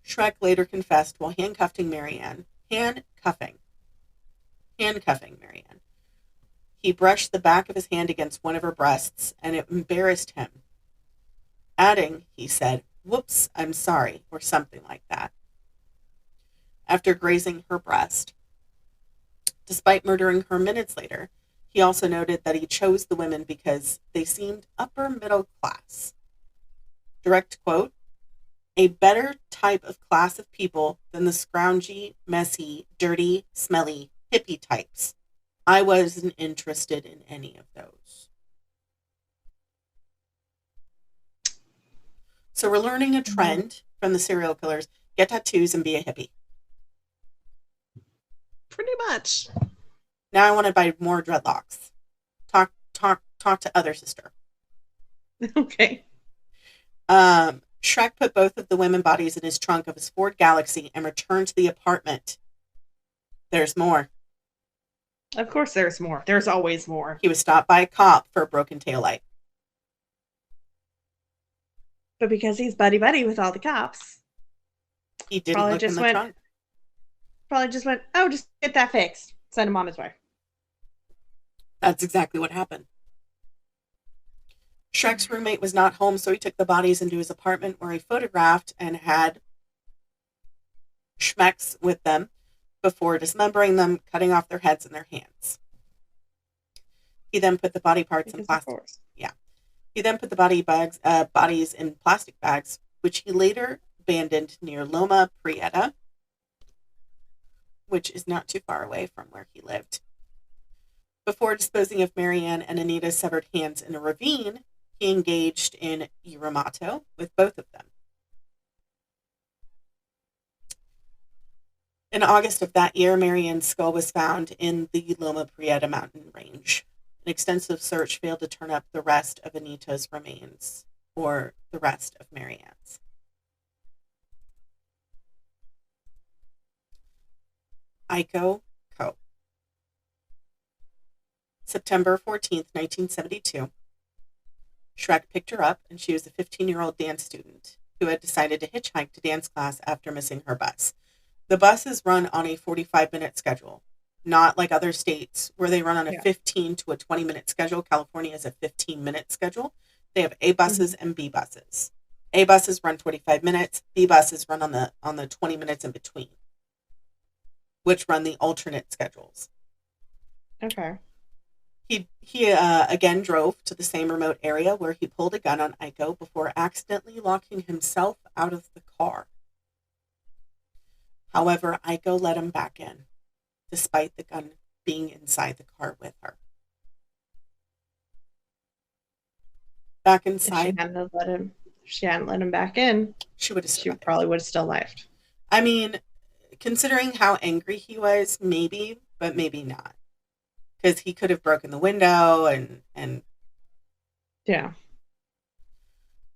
Shrek later confessed while handcuffing Marianne. Handcuffing Marianne. He brushed the back of his hand against one of her breasts, and it embarrassed him. Adding, he said, "Whoops, I'm sorry," or something like that, after grazing her breast. Despite murdering her minutes later, he also noted that he chose the women because they seemed upper middle class. Direct quote, "A better type of class of people than the scroungy, messy, dirty, smelly, hippie types. I wasn't interested in any of those." So we're learning a trend from the serial killers. Get tattoos and be a hippie. Pretty much. Now I want to buy more dreadlocks. Talk to other sister. Okay. Shrek put both of the women bodies in his trunk of his Ford Galaxy and returned to the apartment. There's more. Of course there's more. There's always more. He was stopped by a cop for a broken taillight. But because he's buddy-buddy with all the cops, He didn't Probably look just in the went- trunk. probably just went, oh, just get that fixed. Send him on his way. That's exactly what happened. Shrek's roommate was not home, so he took the bodies into his apartment where he photographed and had Schmecks with them before dismembering them, cutting off their heads and their hands. He then put the body parts in Because of plastic. course. He then put the bodies in plastic bags, which he later abandoned near Loma Prieta, which is not too far away from where he lived. Before disposing of Marianne and Anita's severed hands in a ravine, he engaged in uramato with both of them. In August of that year, Marianne's skull was found in the Loma Prieta mountain range. An extensive search failed to turn up the rest of Anita's remains, or the rest of Marianne's. Aiko Co. September 14th, 1972. Shrek picked her up, and she was a 15-year-old dance student who had decided to hitchhike to dance class after missing her bus. The buses run on a 45-minute schedule, not like other states where they run on a 15 to a 20-minute schedule. California is a 15-minute schedule. They have A buses and B buses. A buses run 45 minutes. B buses run on the 20 minutes in between, which run the alternate schedules. Okay. He again drove to the same remote area where he pulled a gun on Aiko before accidentally locking himself out of the car. However, Aiko let him back in, despite the gun being inside the car with her. Back inside, If she hadn't let him back in, she would have she survived. probably would have still lived. I mean, considering how angry he was, maybe, but maybe not. Because he could have broken the window and Yeah.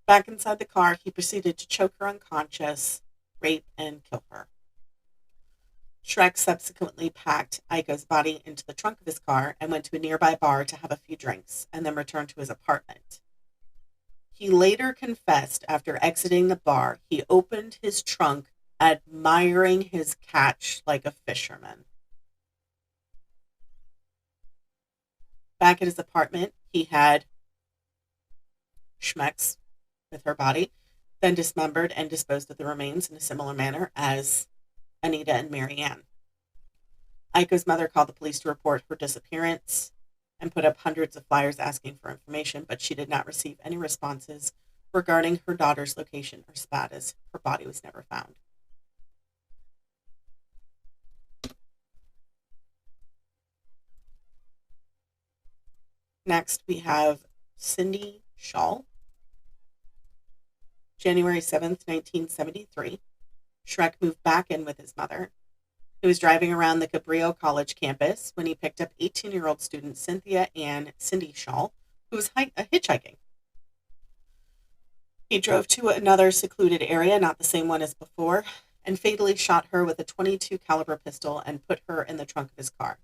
back inside the car, he proceeded to choke her unconscious, rape, and kill her. Shrek subsequently packed Aiko's body into the trunk of his car and went to a nearby bar to have a few drinks, and then returned to his apartment. He later confessed after exiting the bar, he opened his trunk, admiring his catch like a fisherman. Back at his apartment, he had Schmecks with her body, then dismembered and disposed of the remains in a similar manner as Anita and Marianne. Aiko's mother called the police to report her disappearance and put up hundreds of flyers asking for information, but she did not receive any responses regarding her daughter's location or status. Her body was never found. Next, we have Cindy Shaw. January 7th, 1973. Shrek moved back in with his mother. He was driving around the Cabrillo College campus when he picked up 18-year-old student Cynthia Ann Cindy Shaw, who was hitchhiking. He drove to another secluded area, not the same one as before, and fatally shot her with a .22 caliber pistol and put her in the trunk of his car.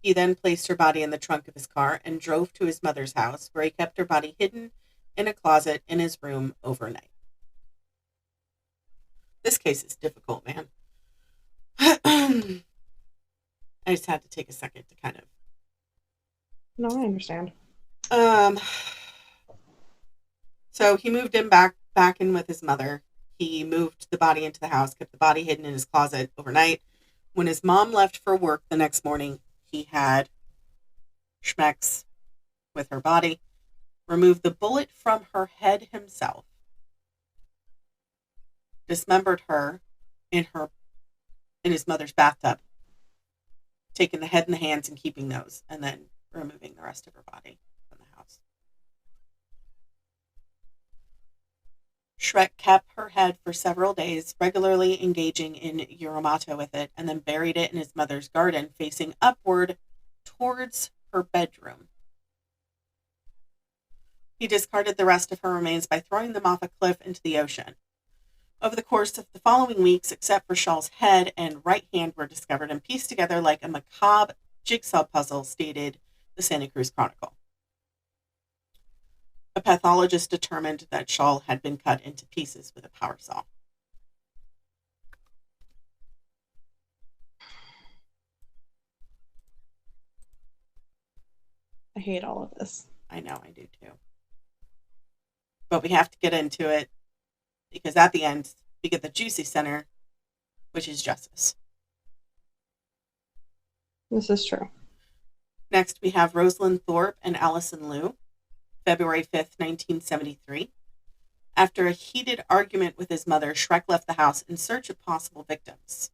He then placed her body in the trunk of his car and drove to his mother's house, where he kept her body hidden in a closet in his room overnight. This case is difficult, man. I just had to take a second to kind of. No, I understand. So he moved him back in with his mother. He moved the body into the house, kept the body hidden in his closet overnight. When his mom left for work the next morning, he had schmecks with her body, removed the bullet from her head himself, dismembered her in his mother's bathtub, taking the head and the hands and keeping those, and then removing the rest of her body from the house. Shrek kept her head for several days, regularly engaging in Uromato with it, and then buried it in his mother's garden, facing upward towards her bedroom. He discarded the rest of her remains by throwing them off a cliff into the ocean. Over the course of the following weeks, except for Shaw's head and right hand were discovered and pieced together like a macabre jigsaw puzzle, stated the Santa Cruz Chronicle. A pathologist determined that Shaw had been cut into pieces with a power saw. I hate all of this. I know, I do too. But we have to get into it because at the end, we get the juicy center, which is justice. This is true. Next, we have Rosalind Thorpe and Allison Liu, February 5th, 1973. After a heated argument with his mother, Shrek left the house in search of possible victims.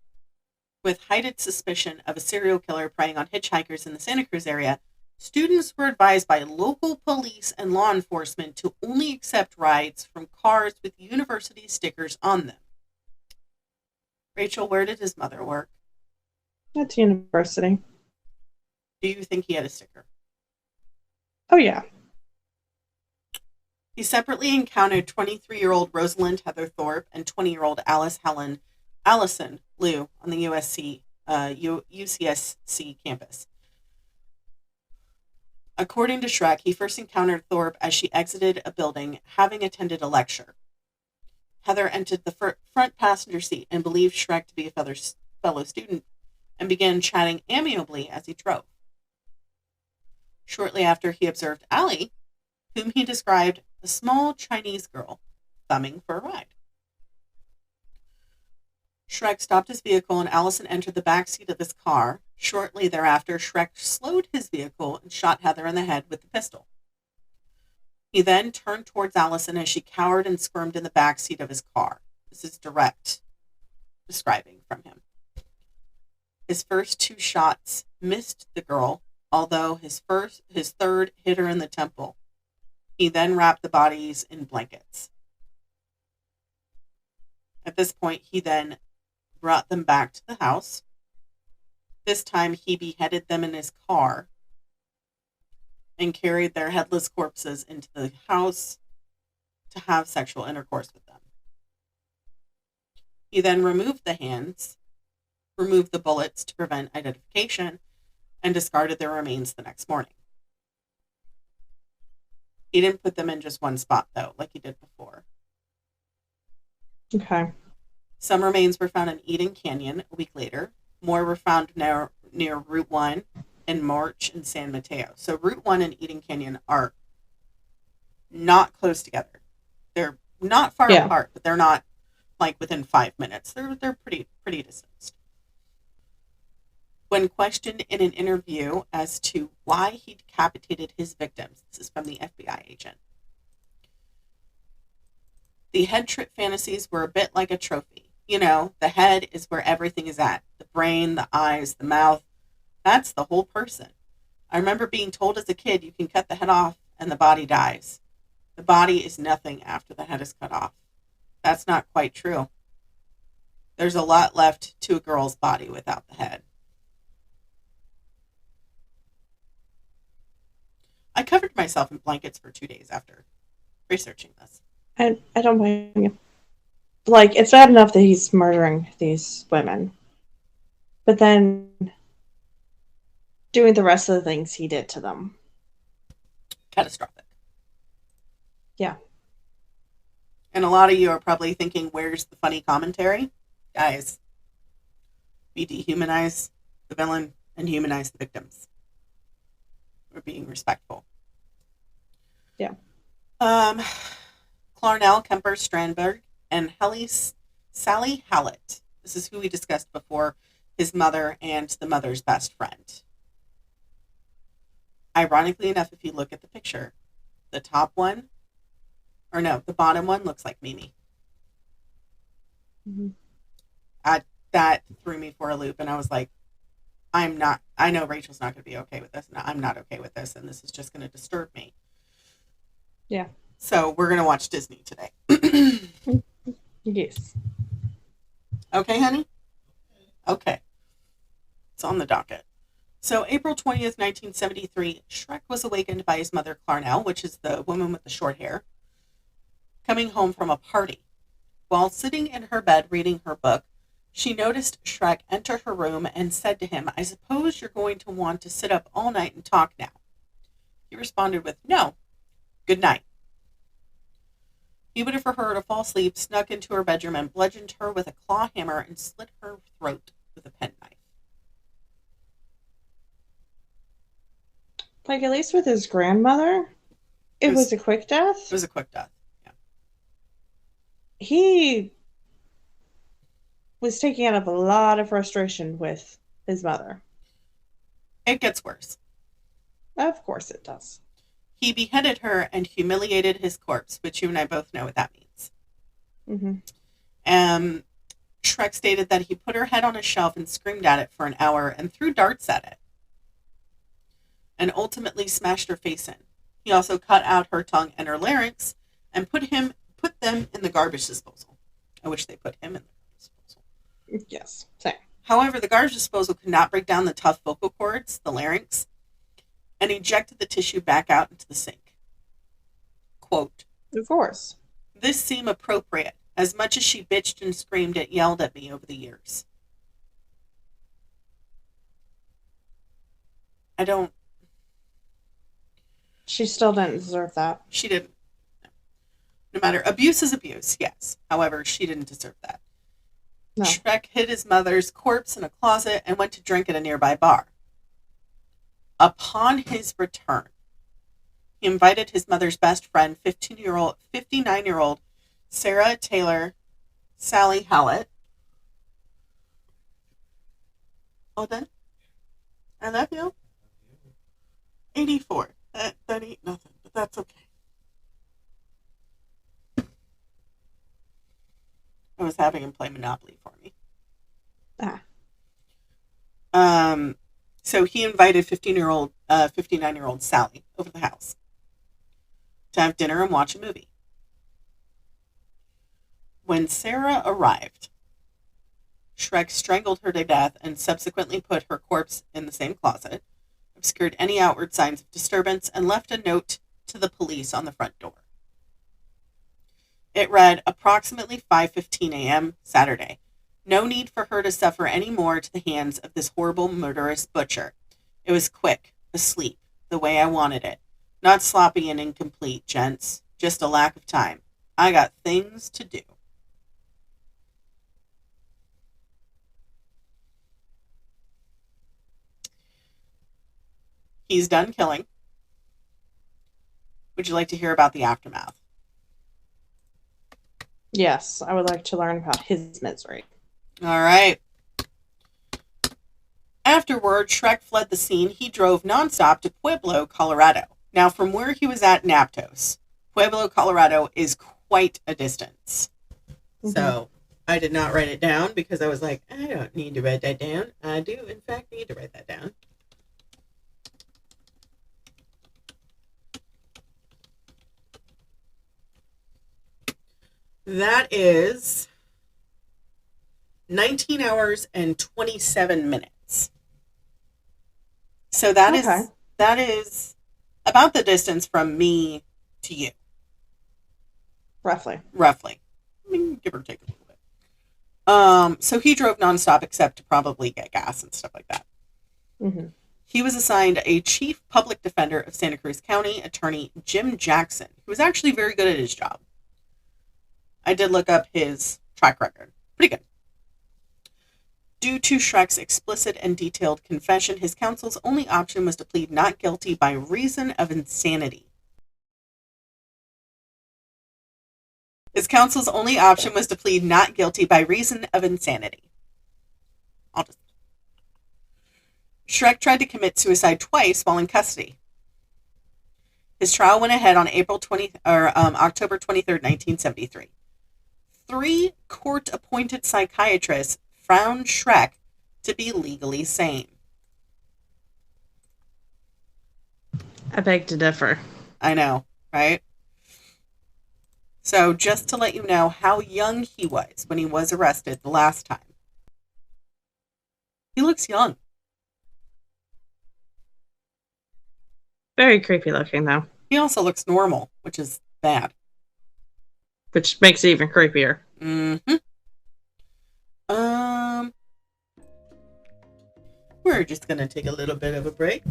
With heightened suspicion of a serial killer preying on hitchhikers in the Santa Cruz area, students were advised by local police and law enforcement to only accept rides from cars with university stickers on them. Rachel, where did his mother work? That's university. Do you think he had a sticker? Oh, yeah. He separately encountered 23-year-old Rosalind Heather Thorpe and 20-year-old Allison Liu on the UCSC campus. According to Shrek, he first encountered Thorpe as she exited a building, having attended a lecture. Heather entered the front passenger seat and believed Shrek to be a fellow student and began chatting amiably as he drove. Shortly after, he observed Allie, whom he described a small Chinese girl, thumbing for a ride. Shrek stopped his vehicle and Allison entered the back seat of his car. Shortly thereafter, Shrek slowed his vehicle and shot Heather in the head with the pistol. He then turned towards Allison as she cowered and squirmed in the back seat of his car. This is direct describing from him. His first two shots missed the girl, although his third hit her in the temple. He then wrapped the bodies in blankets. At this point, he then brought them back to the house. This time, he beheaded them in his car and carried their headless corpses into the house to have sexual intercourse with them. He then removed the hands, removed the bullets to prevent identification, and discarded their remains the next morning. He didn't put them in just one spot, though, like he did before. Okay. Some remains were found in Eden Canyon a week later. More were found near Route 1 and March in San Mateo. So Route 1 and Eden Canyon are not close together. They're not far apart, but they're not like within 5 minutes. They're pretty distanced. When questioned in an interview as to why he decapitated his victims, this is from the FBI agent, the head trip fantasies were a bit like a trophy. You know, the head is where everything is at. The brain, the eyes, the mouth. That's the whole person. I remember being told as a kid, you can cut the head off and the body dies. The body is nothing after the head is cut off. That's not quite true. There's a lot left to a girl's body without the head. I covered myself in blankets for 2 days after researching this. I don't blame you. Like, it's bad enough that he's murdering these women, but then doing the rest of the things he did to them. Catastrophic. Yeah. And a lot of you are probably thinking, where's the funny commentary? Guys, we dehumanize the villain and humanize the victims. We're being respectful. Yeah. Clarnell Kemper Strandberg and Sally Hallett. This is who we discussed before, his mother and the mother's best friend. Ironically enough, if you look at the picture, the bottom one looks like Mimi. Mm-hmm. That threw me for a loop, and I was like, I know Rachel's not going to be okay with this, and I'm not okay with this, and this is just going to disturb me. Yeah. So we're going to watch Disney today. Yes. Okay, honey? Okay. It's on the docket. So April 20th, 1973, Shrek was awakened by his mother, Clarnell, which is the woman with the short hair, coming home from a party. While sitting in her bed reading her book, she noticed Shrek enter her room and said to him, "I suppose you're going to want to sit up all night and talk now." He responded with, "No, good night." He waited for her to fall asleep, snuck into her bedroom, and bludgeoned her with a claw hammer and slit her throat with a penknife. Like, at least with his grandmother, it was a quick death. It was a quick death, yeah. He was taking out of a lot of frustration with his mother. It gets worse. Of course it does. He beheaded her and humiliated his corpse, which you and I both know what that means. Mm-hmm. Shrek stated that he put her head on a shelf and screamed at it for an hour and threw darts at it, and ultimately smashed her face in. He also cut out her tongue and her larynx and put them in the garbage disposal. I wish they put him in the garbage disposal. Yes, same. However, the garbage disposal could not break down the tough vocal cords, the larynx, and ejected the tissue back out into the sink. Quote, "Of course. This seemed appropriate. As much as she bitched and screamed, it yelled at me over the years." She still didn't deserve that. She didn't. No matter. Abuse is abuse, yes. However, she didn't deserve that. No. Shrek hid his mother's corpse in a closet and went to drink at a nearby bar. Upon his return, he invited his mother's best friend, 59-year-old Sarah Taylor Sally Hallett. Oh, then? I love you. 84. That ain't nothing, but that's okay. I was having him play Monopoly for me. So he invited 59-year-old Sally over to the house to have dinner and watch a movie. When Sarah arrived, Shrek strangled her to death and subsequently put her corpse in the same closet, obscured any outward signs of disturbance, and left a note to the police on the front door. It read, approximately 5:15 a.m. Saturday. No need for her to suffer any more to the hands of this horrible, murderous butcher. It was quick, asleep, the way I wanted it. Not sloppy and incomplete, gents. Just a lack of time. I got things to do. He's done killing. Would you like to hear about the aftermath? Yes, I would like to learn about his misery. All right. Afterward, Shrek fled the scene. He drove nonstop to Pueblo, Colorado. Now, from where he was at Naptos, Pueblo, Colorado is quite a distance. Mm-hmm. So I did not write it down because I was like, I don't need to write that down. I do, in fact, need to write that down. That is 19 hours and 27 minutes. So that is about the distance from me to you. Roughly. I mean, give or take a little bit. So he drove nonstop except to probably get gas and stuff like that. Mm-hmm. He was assigned a chief public defender of Santa Cruz County, attorney Jim Jackson, who was actually very good at his job. I did look up his track record. Pretty good. Due to Shrek's explicit and detailed confession, his counsel's only option was to plead not guilty by reason of insanity. Shrek tried to commit suicide twice while in custody. His trial went ahead on October 23rd, 1973. 3 court-appointed psychiatrists found Shrek to be legally sane. I beg to differ. I know, right? So just to let you know how young he was when he was arrested the last time. He looks young. Very creepy looking, though. He also looks normal, which is bad. Which makes it even creepier. Mm-hmm. We're just going to take a little bit of a break.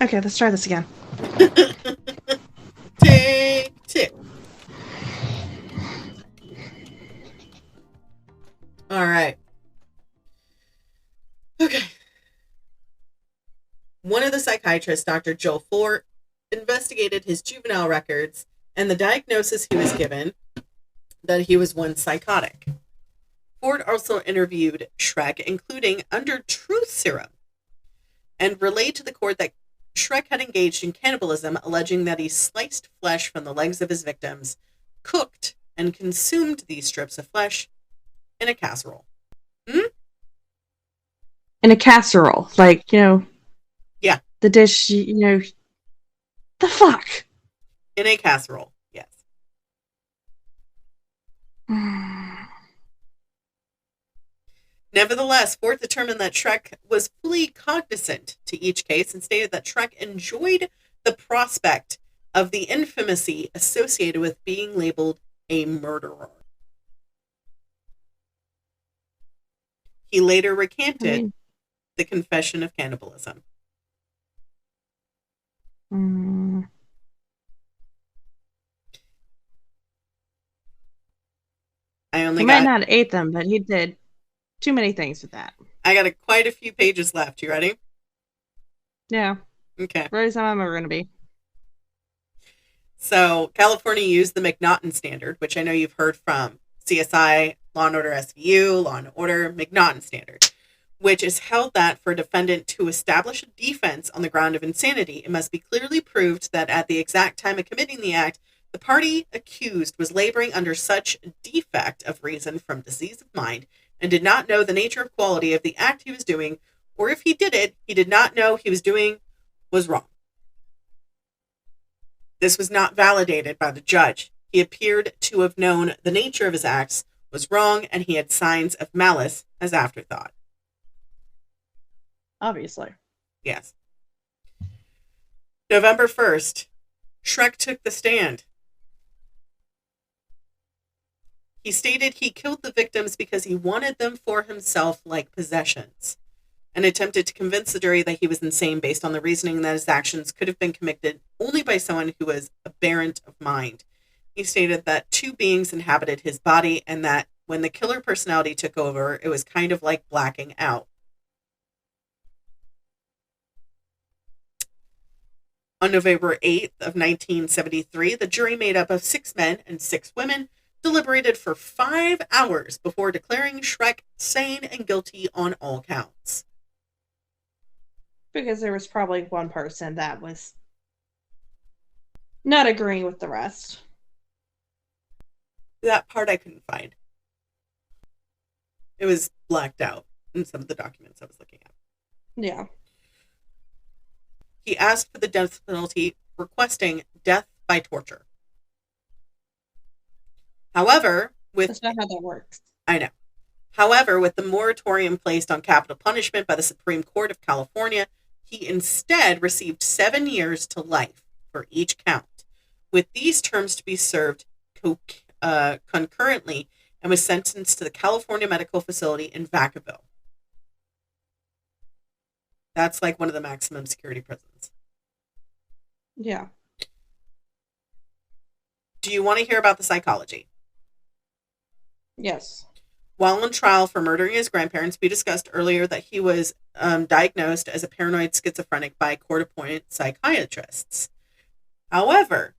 Okay, let's try this again. Take 2. All right. Okay. One of the psychiatrists, Dr. Joe Fort, investigated his juvenile records and the diagnosis he was given that he was once psychotic. Ford also interviewed Shrek, including under truth serum, and relayed to the court that Shrek had engaged in cannibalism, alleging that he sliced flesh from the legs of his victims, cooked and consumed these strips of flesh in a casserole. In a casserole. Like, Yeah. The dish, the fuck? In a casserole, yes. Nevertheless, Ford determined that Shrek was fully cognizant to each case and stated that Shrek enjoyed the prospect of the infamy associated with being labeled a murderer. He later recanted the confession of cannibalism. He might not have ate them, but he did too many things with that. I got quite a few pages left. You ready? Yeah. Okay. Ready as I'm ever going to be. So, California used the McNaughton standard, which I know you've heard from CSI, Law & Order SVU, Law & Order, McNaughton standard, which is held that for a defendant to establish a defense on the ground of insanity, it must be clearly proved that at the exact time of committing the act, the party accused was laboring under such defect of reason from disease of mind and did not know the nature of quality of the act he was doing, or if he did it, he did not know he was doing was wrong. This was not validated by the judge. He appeared to have known the nature of his acts was wrong, and he had signs of malice as afterthought. Obviously. Yes. November 1st, Shrek took the stand. He stated he killed the victims because he wanted them for himself like possessions, and attempted to convince the jury that he was insane based on the reasoning that his actions could have been committed only by someone who was aberrant of mind. He stated that 2 beings inhabited his body and that when the killer personality took over, it was kind of like blacking out. On November 8th of 1973, the jury made up of 6 men and 6 women deliberated for 5 hours before declaring Shrek sane and guilty on all counts. Because there was probably one person that was not agreeing with the rest. That part I couldn't find. It was blacked out in some of the documents I was looking at. Yeah. He asked for the death penalty, requesting death by torture. However, That's not how that works. I know. However, with the moratorium placed on capital punishment by the Supreme Court of California, he instead received 7 years to life for each count, with these terms to be served concurrently, and was sentenced to the California Medical Facility in Vacaville. That's like one of the maximum security prisons. Yeah. Do you want to hear about the psychology? Yes. While on trial for murdering his grandparents, we discussed earlier that he was diagnosed as a paranoid schizophrenic by court-appointed psychiatrists. However,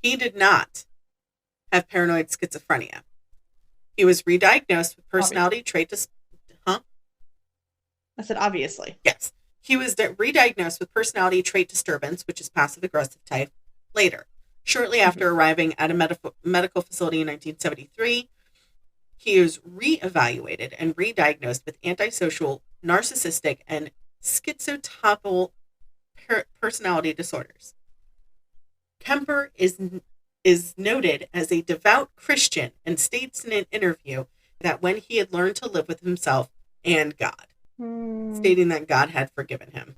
he did not have paranoid schizophrenia. He was re-diagnosed with personality trait I said obviously. Yes. He was re-diagnosed with personality trait disturbance, which is passive-aggressive type, later. Shortly after arriving at a medical facility in 1973, he was re-evaluated and re-diagnosed with antisocial, narcissistic, and schizotypal personality disorders. Kemper is noted as a devout Christian and states in an interview that when he had learned to live with himself and God, stating that God had forgiven him.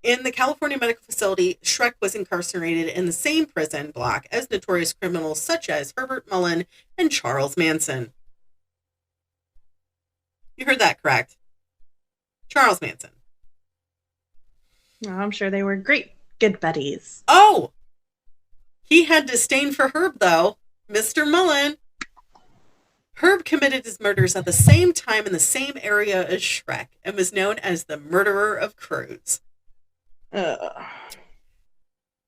In the California Medical Facility, Shrek was incarcerated in the same prison block as notorious criminals such as Herbert Mullen and Charles Manson. You heard that correct. Charles Manson. Oh, I'm sure they were good buddies. Oh! He had disdain for Herb, though. Mr. Mullen. Herb committed his murders at the same time in the same area as Shrek and was known as the Murderer of Cruz.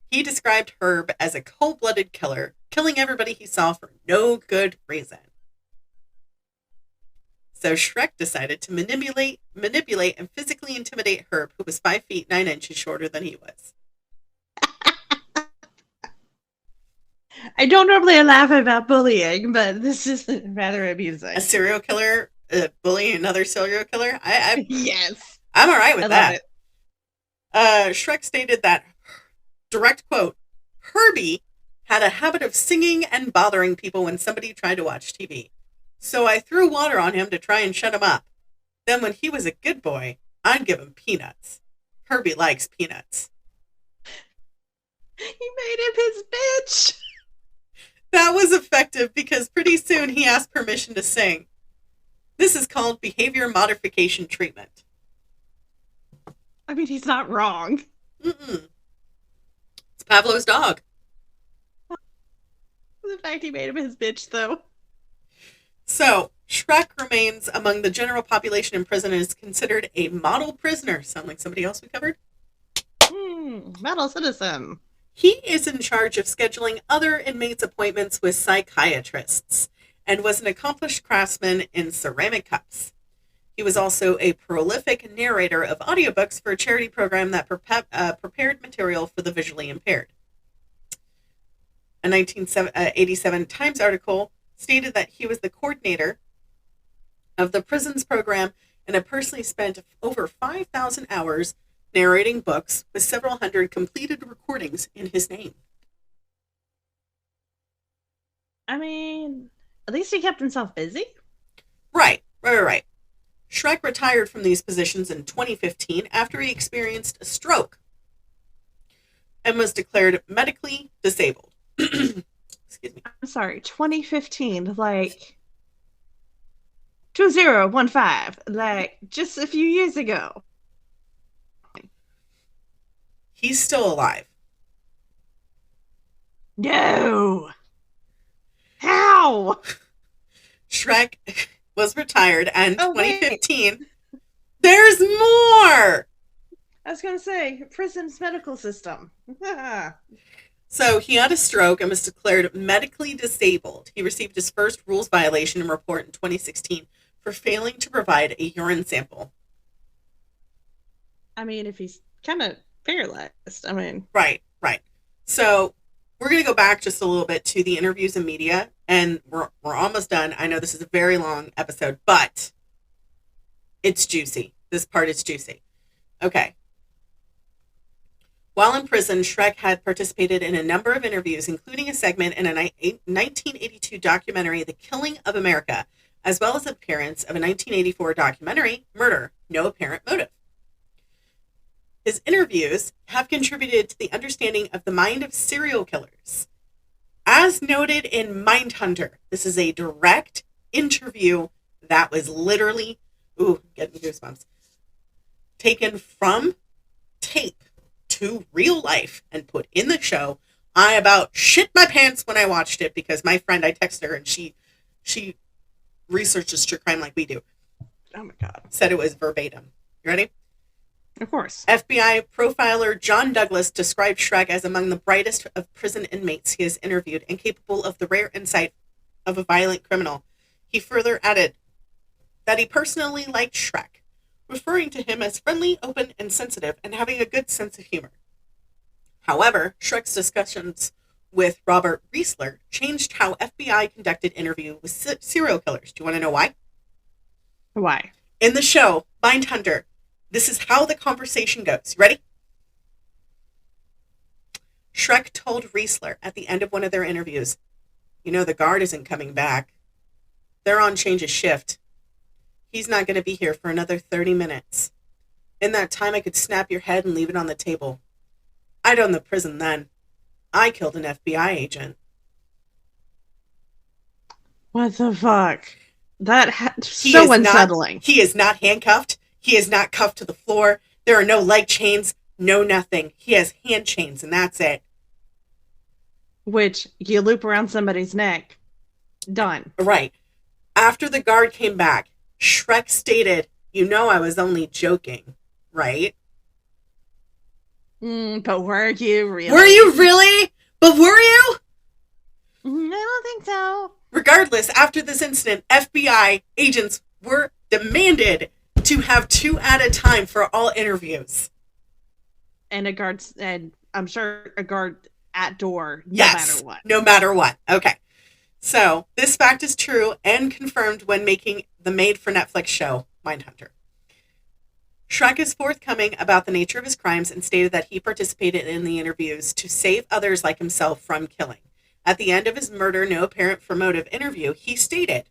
He described Herb as a cold-blooded killer, killing everybody he saw for no good reason. So Shrek decided to manipulate and physically intimidate Herb, who was 5 feet 9 inches shorter than he was. I don't normally laugh about bullying, but this is rather amusing. A serial killer bullying another serial killer? Yes. I'm all right with that. Love it. Shrek stated that, direct quote, Herbie had a habit of singing and bothering people when somebody tried to watch TV. So I threw water on him to try and shut him up. Then when he was a good boy, I'd give him peanuts. Herbie likes peanuts. He made him his bitch. That was effective because pretty soon he asked permission to sing. This is called behavior modification treatment. I mean, he's not wrong. Mm-mm. It's Pavlov's dog. The fact he made him his bitch, though. So, Shrek remains among the general population in prison and is considered a model prisoner. Sound like somebody else we covered? Model citizen. He is in charge of scheduling other inmates' appointments with psychiatrists and was an accomplished craftsman in ceramic cups. He was also a prolific narrator of audiobooks for a charity program that prepared material for the visually impaired. A 1987 Times article stated that he was the coordinator of the prison's program and had personally spent over 5,000 hours narrating books with several hundred completed recordings in his name. I mean, at least he kept himself busy. Right. Shrek retired from these positions in 2015 after he experienced a stroke and was declared medically disabled. Excuse me. I'm sorry, 2015, like 2015, like just a few years ago. He's still alive. No. How? Shrek was retired, and Oh, 2015. There's more! I was going to say, prison's medical system. So he had a stroke and was declared medically disabled. He received his first rules violation report in 2016 for failing to provide a urine sample. I mean, if he's kind of paralyzed, I mean. Right. So we're going to go back just a little bit to the interviews and media, and we're almost done. I know this is a very long episode, but it's juicy. This part is juicy. Okay. While in prison, Shrek had participated in a number of interviews, including a segment in a 1982 documentary, The Killing of America, as well as an appearance of a 1984 documentary, Murder, No Apparent Motive. His interviews have contributed to the understanding of the mind of serial killers. As noted in Mindhunter, this is a direct interview that was literally, getting goosebumps, taken from tape to real life and put in the show. I about shit my pants when I watched it because my friend, I texted her and she researches true crime like we do. Oh my God. Said it was verbatim. You ready? Of course. FBI profiler John Douglas described Shrek as among the brightest of prison inmates he has interviewed and capable of the rare insight of a violent criminal. He further added that he personally liked Shrek, referring to him as friendly, open, and sensitive, and having a good sense of humor. However, Shrek's discussions with Robert Riesler changed how FBI conducted interviews with serial killers. Do you want to know why? Why? In the show, Mindhunter, this is how the conversation goes. You ready? Shrek told Riesler at the end of one of their interviews, the guard isn't coming back. They're on change of shift. He's not going to be here for another 30 minutes. In that time, I could snap your head and leave it on the table. I'd own the prison then. I killed an FBI agent. What the fuck? So unsettling. He is not handcuffed. He is not cuffed to the floor. There are no leg chains, no nothing. He has hand chains, and that's it. Which you loop around somebody's neck. Done. Right. After the guard came back, Shrek stated, I was only joking, right? But were you really? Were you really? But were you? I don't think so. Regardless, after this incident, FBI agents were demanded to have 2 at a time for all interviews. And I'm sure a guard at door, Yes, no matter what. Okay. So, this fact is true and confirmed when making the made-for-Netflix show, Mindhunter. Shrek is forthcoming about the nature of his crimes and stated that he participated in the interviews to save others like himself from killing. At the end of his murder, no apparent for motive interview, he stated,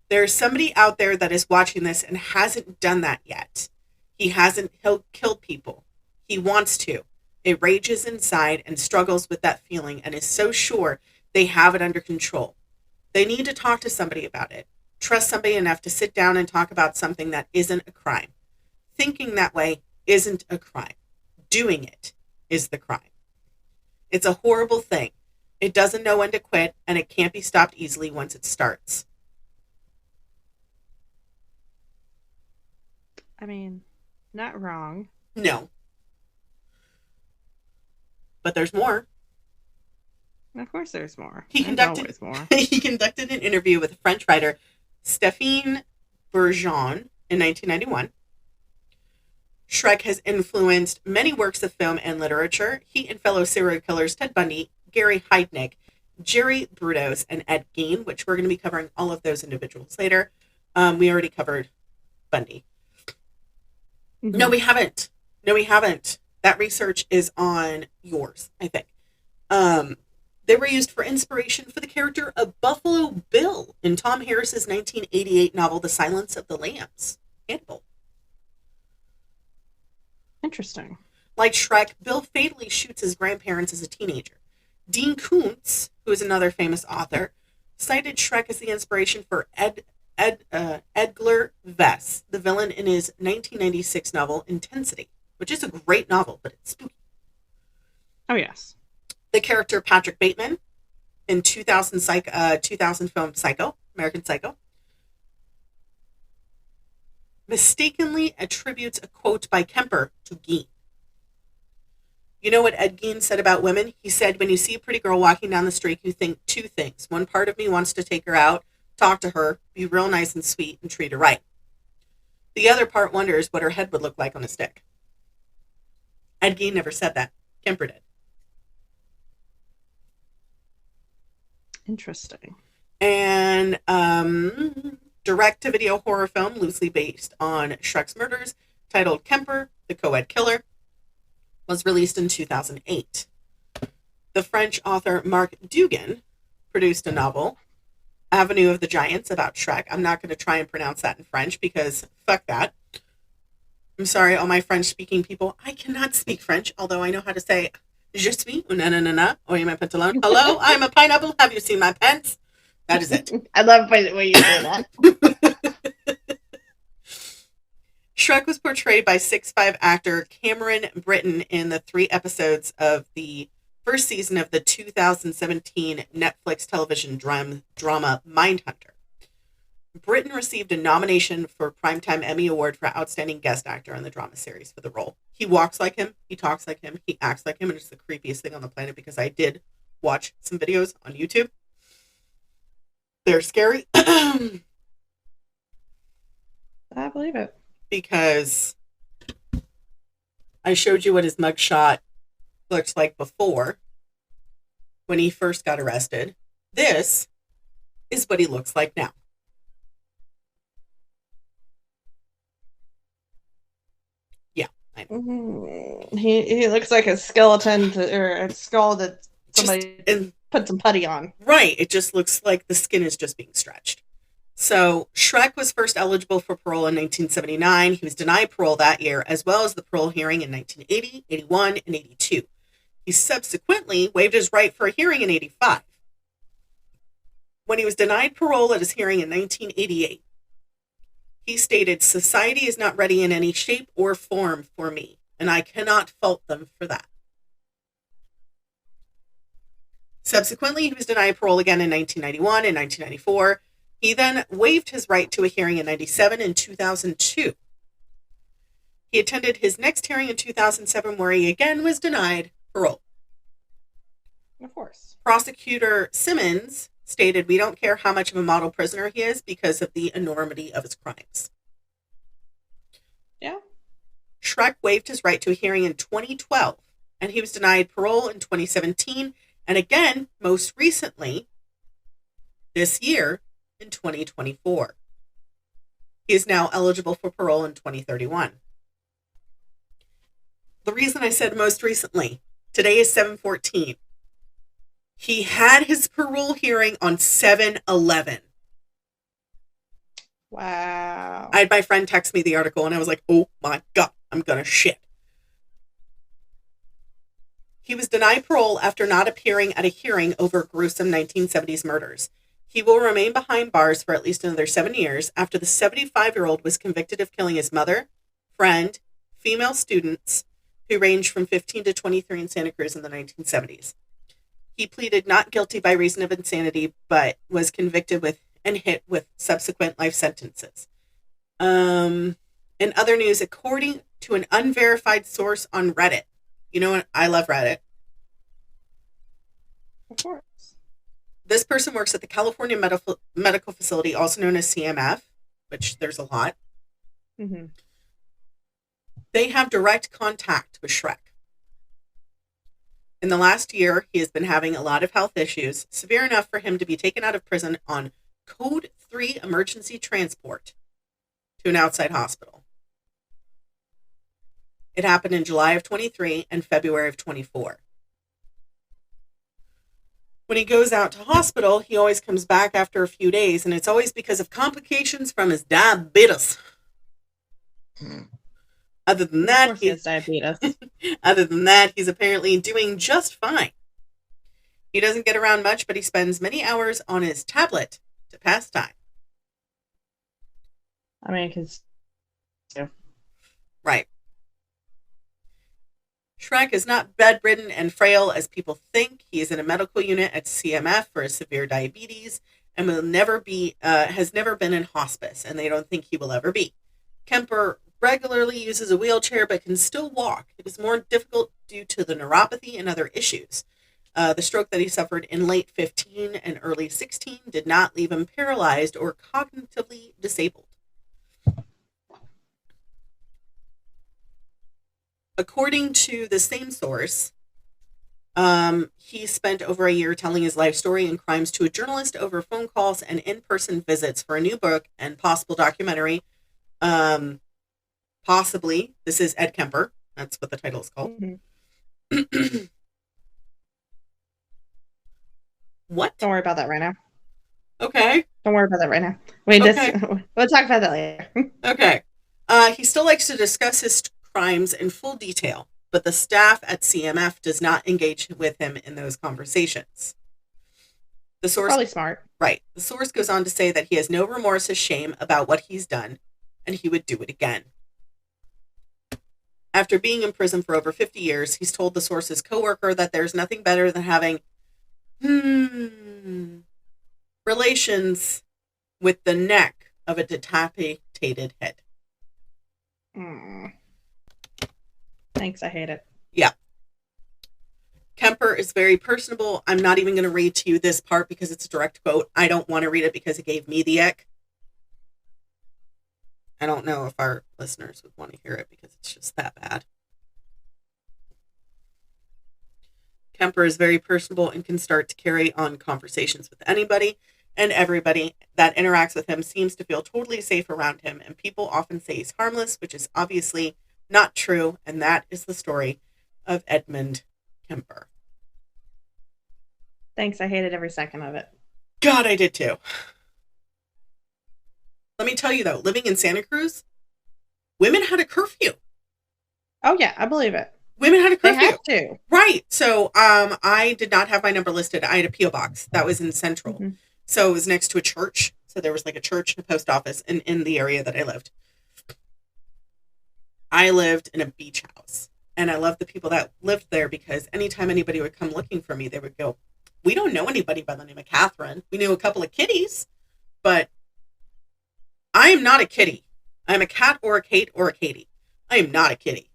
"There is somebody out there that is watching this and hasn't done that yet. He hasn't killed people. He wants to. It rages inside and struggles with that feeling and is so sure they have it under control. They need to talk to somebody about it. Trust somebody enough to sit down and talk about something that isn't a crime. Thinking that way isn't a crime. Doing it is the crime. It's a horrible thing. It doesn't know when to quit, and it can't be stopped easily once it starts." I mean, not wrong. No. But there's more. Of course there's more. He conducted an interview with French writer Stéphane Bourgeon in 1991. Shrek has influenced many works of film and literature. He and fellow serial killers Ted Bundy, Gary Heidnik, Jerry Brudos, and Ed Gein, which we're going to be covering all of those individuals later. We already covered Bundy. Mm-hmm. No, we haven't. That research is on yours, I think. They were used for inspiration for the character of Buffalo Bill in Tom Harris's 1988 novel, The Silence of the Lambs. Hannibal. Interesting. Like Shrek, Bill fatally shoots his grandparents as a teenager. Dean Koontz, who is another famous author, cited Shrek as the inspiration for Edgar Vess, the villain in his 1996 novel Intensity, which is a great novel, but it's spooky. Oh, yes. The character Patrick Bateman in 2000 film Psycho, American Psycho, mistakenly attributes a quote by Kemper to Gein. You know what Ed Gein said about women? He said, "When you see a pretty girl walking down the street, you think 2 things. One part of me wants to take her out, talk to her, be real nice and sweet, and treat her right. The other part wonders what her head would look like on a stick." Ed Gein never said that. Kemper did. Interesting. And direct-to-video horror film loosely based on Shrek's murders, titled Kemper, the Co-ed Killer, was released in 2008. The French author Marc Dugan produced a novel, Avenue of the Giants, about Shrek. I'm not going to try and pronounce that in French because fuck that. I'm sorry, all my French-speaking people. I cannot speak French, although I know how to say "Je suis un nanana" or "my pantalon." Hello, I'm a pineapple. Have you seen my pants? That is it. I love the way you say that. Shrek was portrayed by 6'5" actor Cameron Britton in the 3 episodes of the first season of the 2017 Netflix television drama Mindhunter. Britton received a nomination for Primetime Emmy Award for Outstanding Guest Actor in the drama series for the role. He walks like him, he talks like him, he acts like him, and it's the creepiest thing on the planet because I did watch some videos on YouTube. They're scary. I believe it. Because I showed you what his mugshot looks like before when he first got arrested. This is what he looks like now. Yeah, I know. He looks like a skeleton or a skull that somebody put some putty on. Right. It just looks like the skin is just being stretched. So Shrek was first eligible for parole in 1979. He was denied parole that year, as well as the parole hearing in 1980, 81, and 82. He subsequently waived his right for a hearing in 85. When he was denied parole at his hearing in 1988, he stated, "Society is not ready in any shape or form for me, and I cannot fault them for that." Subsequently, he was denied parole again in 1991 and 1994. He then waived his right to a hearing in 97 and 2002. He attended his next hearing in 2007, where he again was denied parole. Of course. Prosecutor Simmons stated, "We don't care how much of a model prisoner he is because of the enormity of his crimes." Yeah. Shrek waived his right to a hearing in 2012, and he was denied parole in 2017, and again, most recently, this year, in 2024. He is now eligible for parole in 2031. The reason I said most recently, today is 7/14. He had his parole hearing on 7/11. Wow. I had my friend text me the article and I was like, oh my God, I'm gonna shit. He was denied parole after not appearing at a hearing over gruesome 1970s murders. He will remain behind bars for at least another 7 years after the 75-year-old was convicted of killing his mother, friend, female students who ranged from 15 to 23 in Santa Cruz in the 1970s. He pleaded not guilty by reason of insanity, but was convicted with and hit with subsequent life sentences. In other news, according to an unverified source on Reddit, you know what? I love Reddit. Of course. This person works at the California Medical Facility, also known as CMF, which there's a lot. Mm-hmm. They have direct contact with Shrek. In the last year, he has been having a lot of health issues, severe enough for him to be taken out of prison on Code 3 emergency transport to an outside hospital. It happened in July of 23 and February of 24. When he goes out to hospital, he always comes back after a few days, and it's always because of complications from his diabetes. Other than that, he's diabetes. Other than that, he's apparently doing just fine. He doesn't get around much, but he spends many hours on his tablet to pass time. I mean, because... Right. Shrek is not bedridden and frail as people think. He is in a medical unit at CMF for severe diabetes and will never be, has never been in hospice, and they don't think he will ever be. Kemper regularly uses a wheelchair but can still walk. It is more difficult due to the neuropathy and other issues. The stroke that he suffered in late 15 and early 16 did not leave him paralyzed or cognitively disabled. According to the same source, he spent over a year telling his life story and crimes to a journalist over phone calls and in-person visits for a new book and possible documentary. Possibly, this is Ed Kemper. That's what the title is called. Mm-hmm. What? Don't worry about that right now. Okay. Don't worry about that right now. Wait, Okay. we'll talk about that later. Okay. He still likes to discuss his crimes in full detail, but the staff at CMF does not engage with him in those conversations. The source, Probably smart. right. The source goes on to say that he has no remorse or shame about what he's done, and he would do it again. After being in prison for over 50 years, he's told the source's coworker that there's nothing better than having relations with the neck of a decapitated head. Thanks, I hate it. Yeah. Kemper is very personable. I'm not even going to read to you this part because it's a direct quote. I don't want to read it because it gave me the ick. I don't know if our listeners would want to hear it because it's just that bad. Kemper is very personable and can start to carry on conversations with anybody, and everybody that interacts with him seems to feel totally safe around him, and people often say he's harmless, which is obviously not true, and that is the story of Edmond Kemper. Thanks, I hated every second of it. God, I did too. Let me tell you though, living in Santa Cruz, women had a curfew. Oh yeah, I believe it. Women had a curfew. They have to. Right. So I did not have my number listed. I had a P.O. box that was in Central. Mm-hmm. So it was next to a church. So there was like a church and a post office in the area that I lived. I lived in a beach house. And I loved the people that lived there because anytime anybody would come looking for me, they would go, we don't know anybody by the name of Catherine. We knew a couple of kitties, but I am not a kitty. I'm a cat or a Kate or a Katie. I am not a kitty.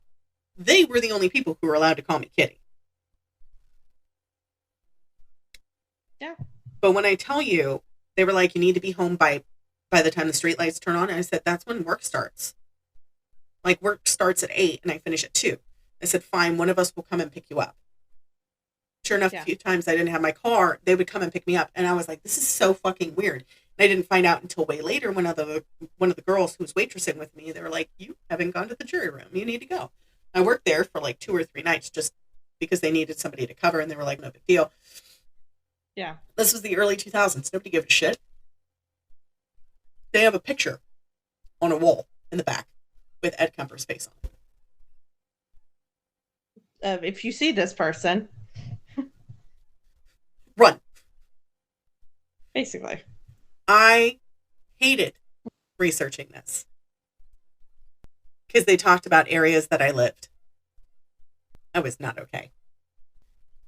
They were the only people who were allowed to call me kitty. Yeah. But when I tell you, they were like, you need to be home by the time the street lights turn on. And I said, that's when work starts. Like work starts at 8 and I finish at 2. I said, fine, one of us will come and pick you up. Sure enough, a few times I didn't have my car, they would come and pick me up. And I was like, this is so fucking weird. And I didn't find out until way later when one of the girls who was waitressing with me, they were like, you haven't gone to the jury room. You need to go. I worked there for like 2 or 3 nights just because they needed somebody to cover. And they were like, no big deal. Yeah. This was the early 2000s. Nobody gave a shit. They have a picture on a wall in the back with Ed Kemper's face on it. If you see this person, run. Basically. I hated researching this because they talked about areas that I lived. I was not okay.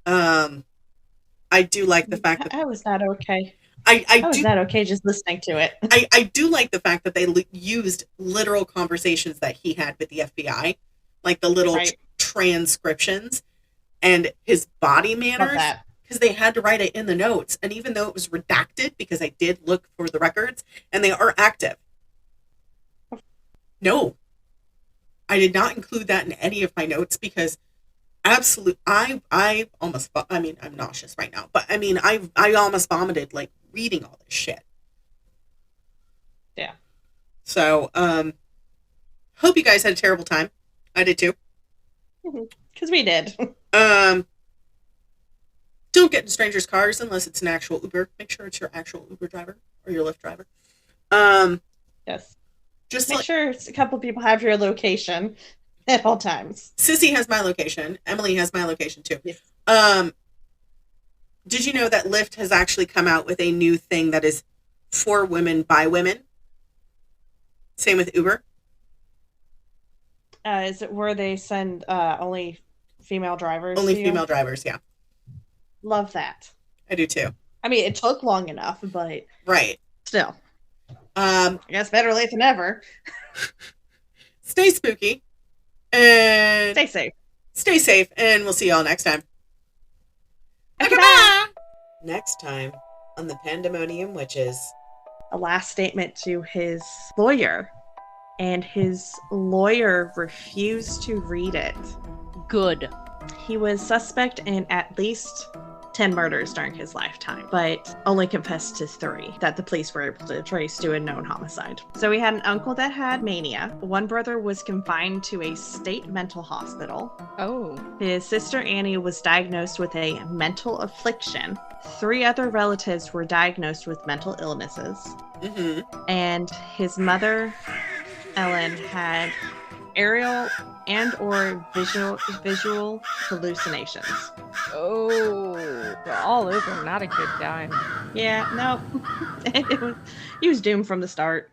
I do like the fact that I was not okay. I was not okay just listening to it. I do like the fact that they used literal conversations that he had with the FBI, like the little transcriptions and his body manners, because they had to write it in the notes. And even though it was redacted, because I did look for the records and they are active. No, I did not include that in any of my notes because I almost, I mean, I'm nauseous right now, but I mean, I almost vomited like reading all this shit. Yeah. So, hope you guys had a terrible time. I did too. Because we did. Don't get in strangers' cars unless it's an actual Uber. Make sure it's your actual Uber driver or your Lyft driver. Yes. Just make sure a couple people have your location at all times. Sissy has my location. Emily has my location too. Yes. Did you know that Lyft has actually come out with a new thing that is for women by women? Same with Uber. Is it where they send only female drivers? Only female drivers, yeah. Love that. I do too. I mean, it took long enough, but right. Still. I guess better late than never. Stay spooky. And stay safe. Stay safe, and we'll see y'all next time. Okay, bye. Next time on the Pandemonium Witches. A last statement to his lawyer, and his lawyer refused to read it. Good. He was suspect in at least 10 murders during his lifetime, but only confessed to 3 that the police were able to trace to a known homicide. So he had an uncle that had mania. One brother was confined to a state mental hospital. Oh. His sister Annie was diagnosed with a mental affliction. 3 other relatives were diagnosed with mental illnesses. Mm-hmm. And his mother, Ellen had aerial and or visual hallucinations. Oh, so all over, not a good time. Yeah, no. He was doomed from the start.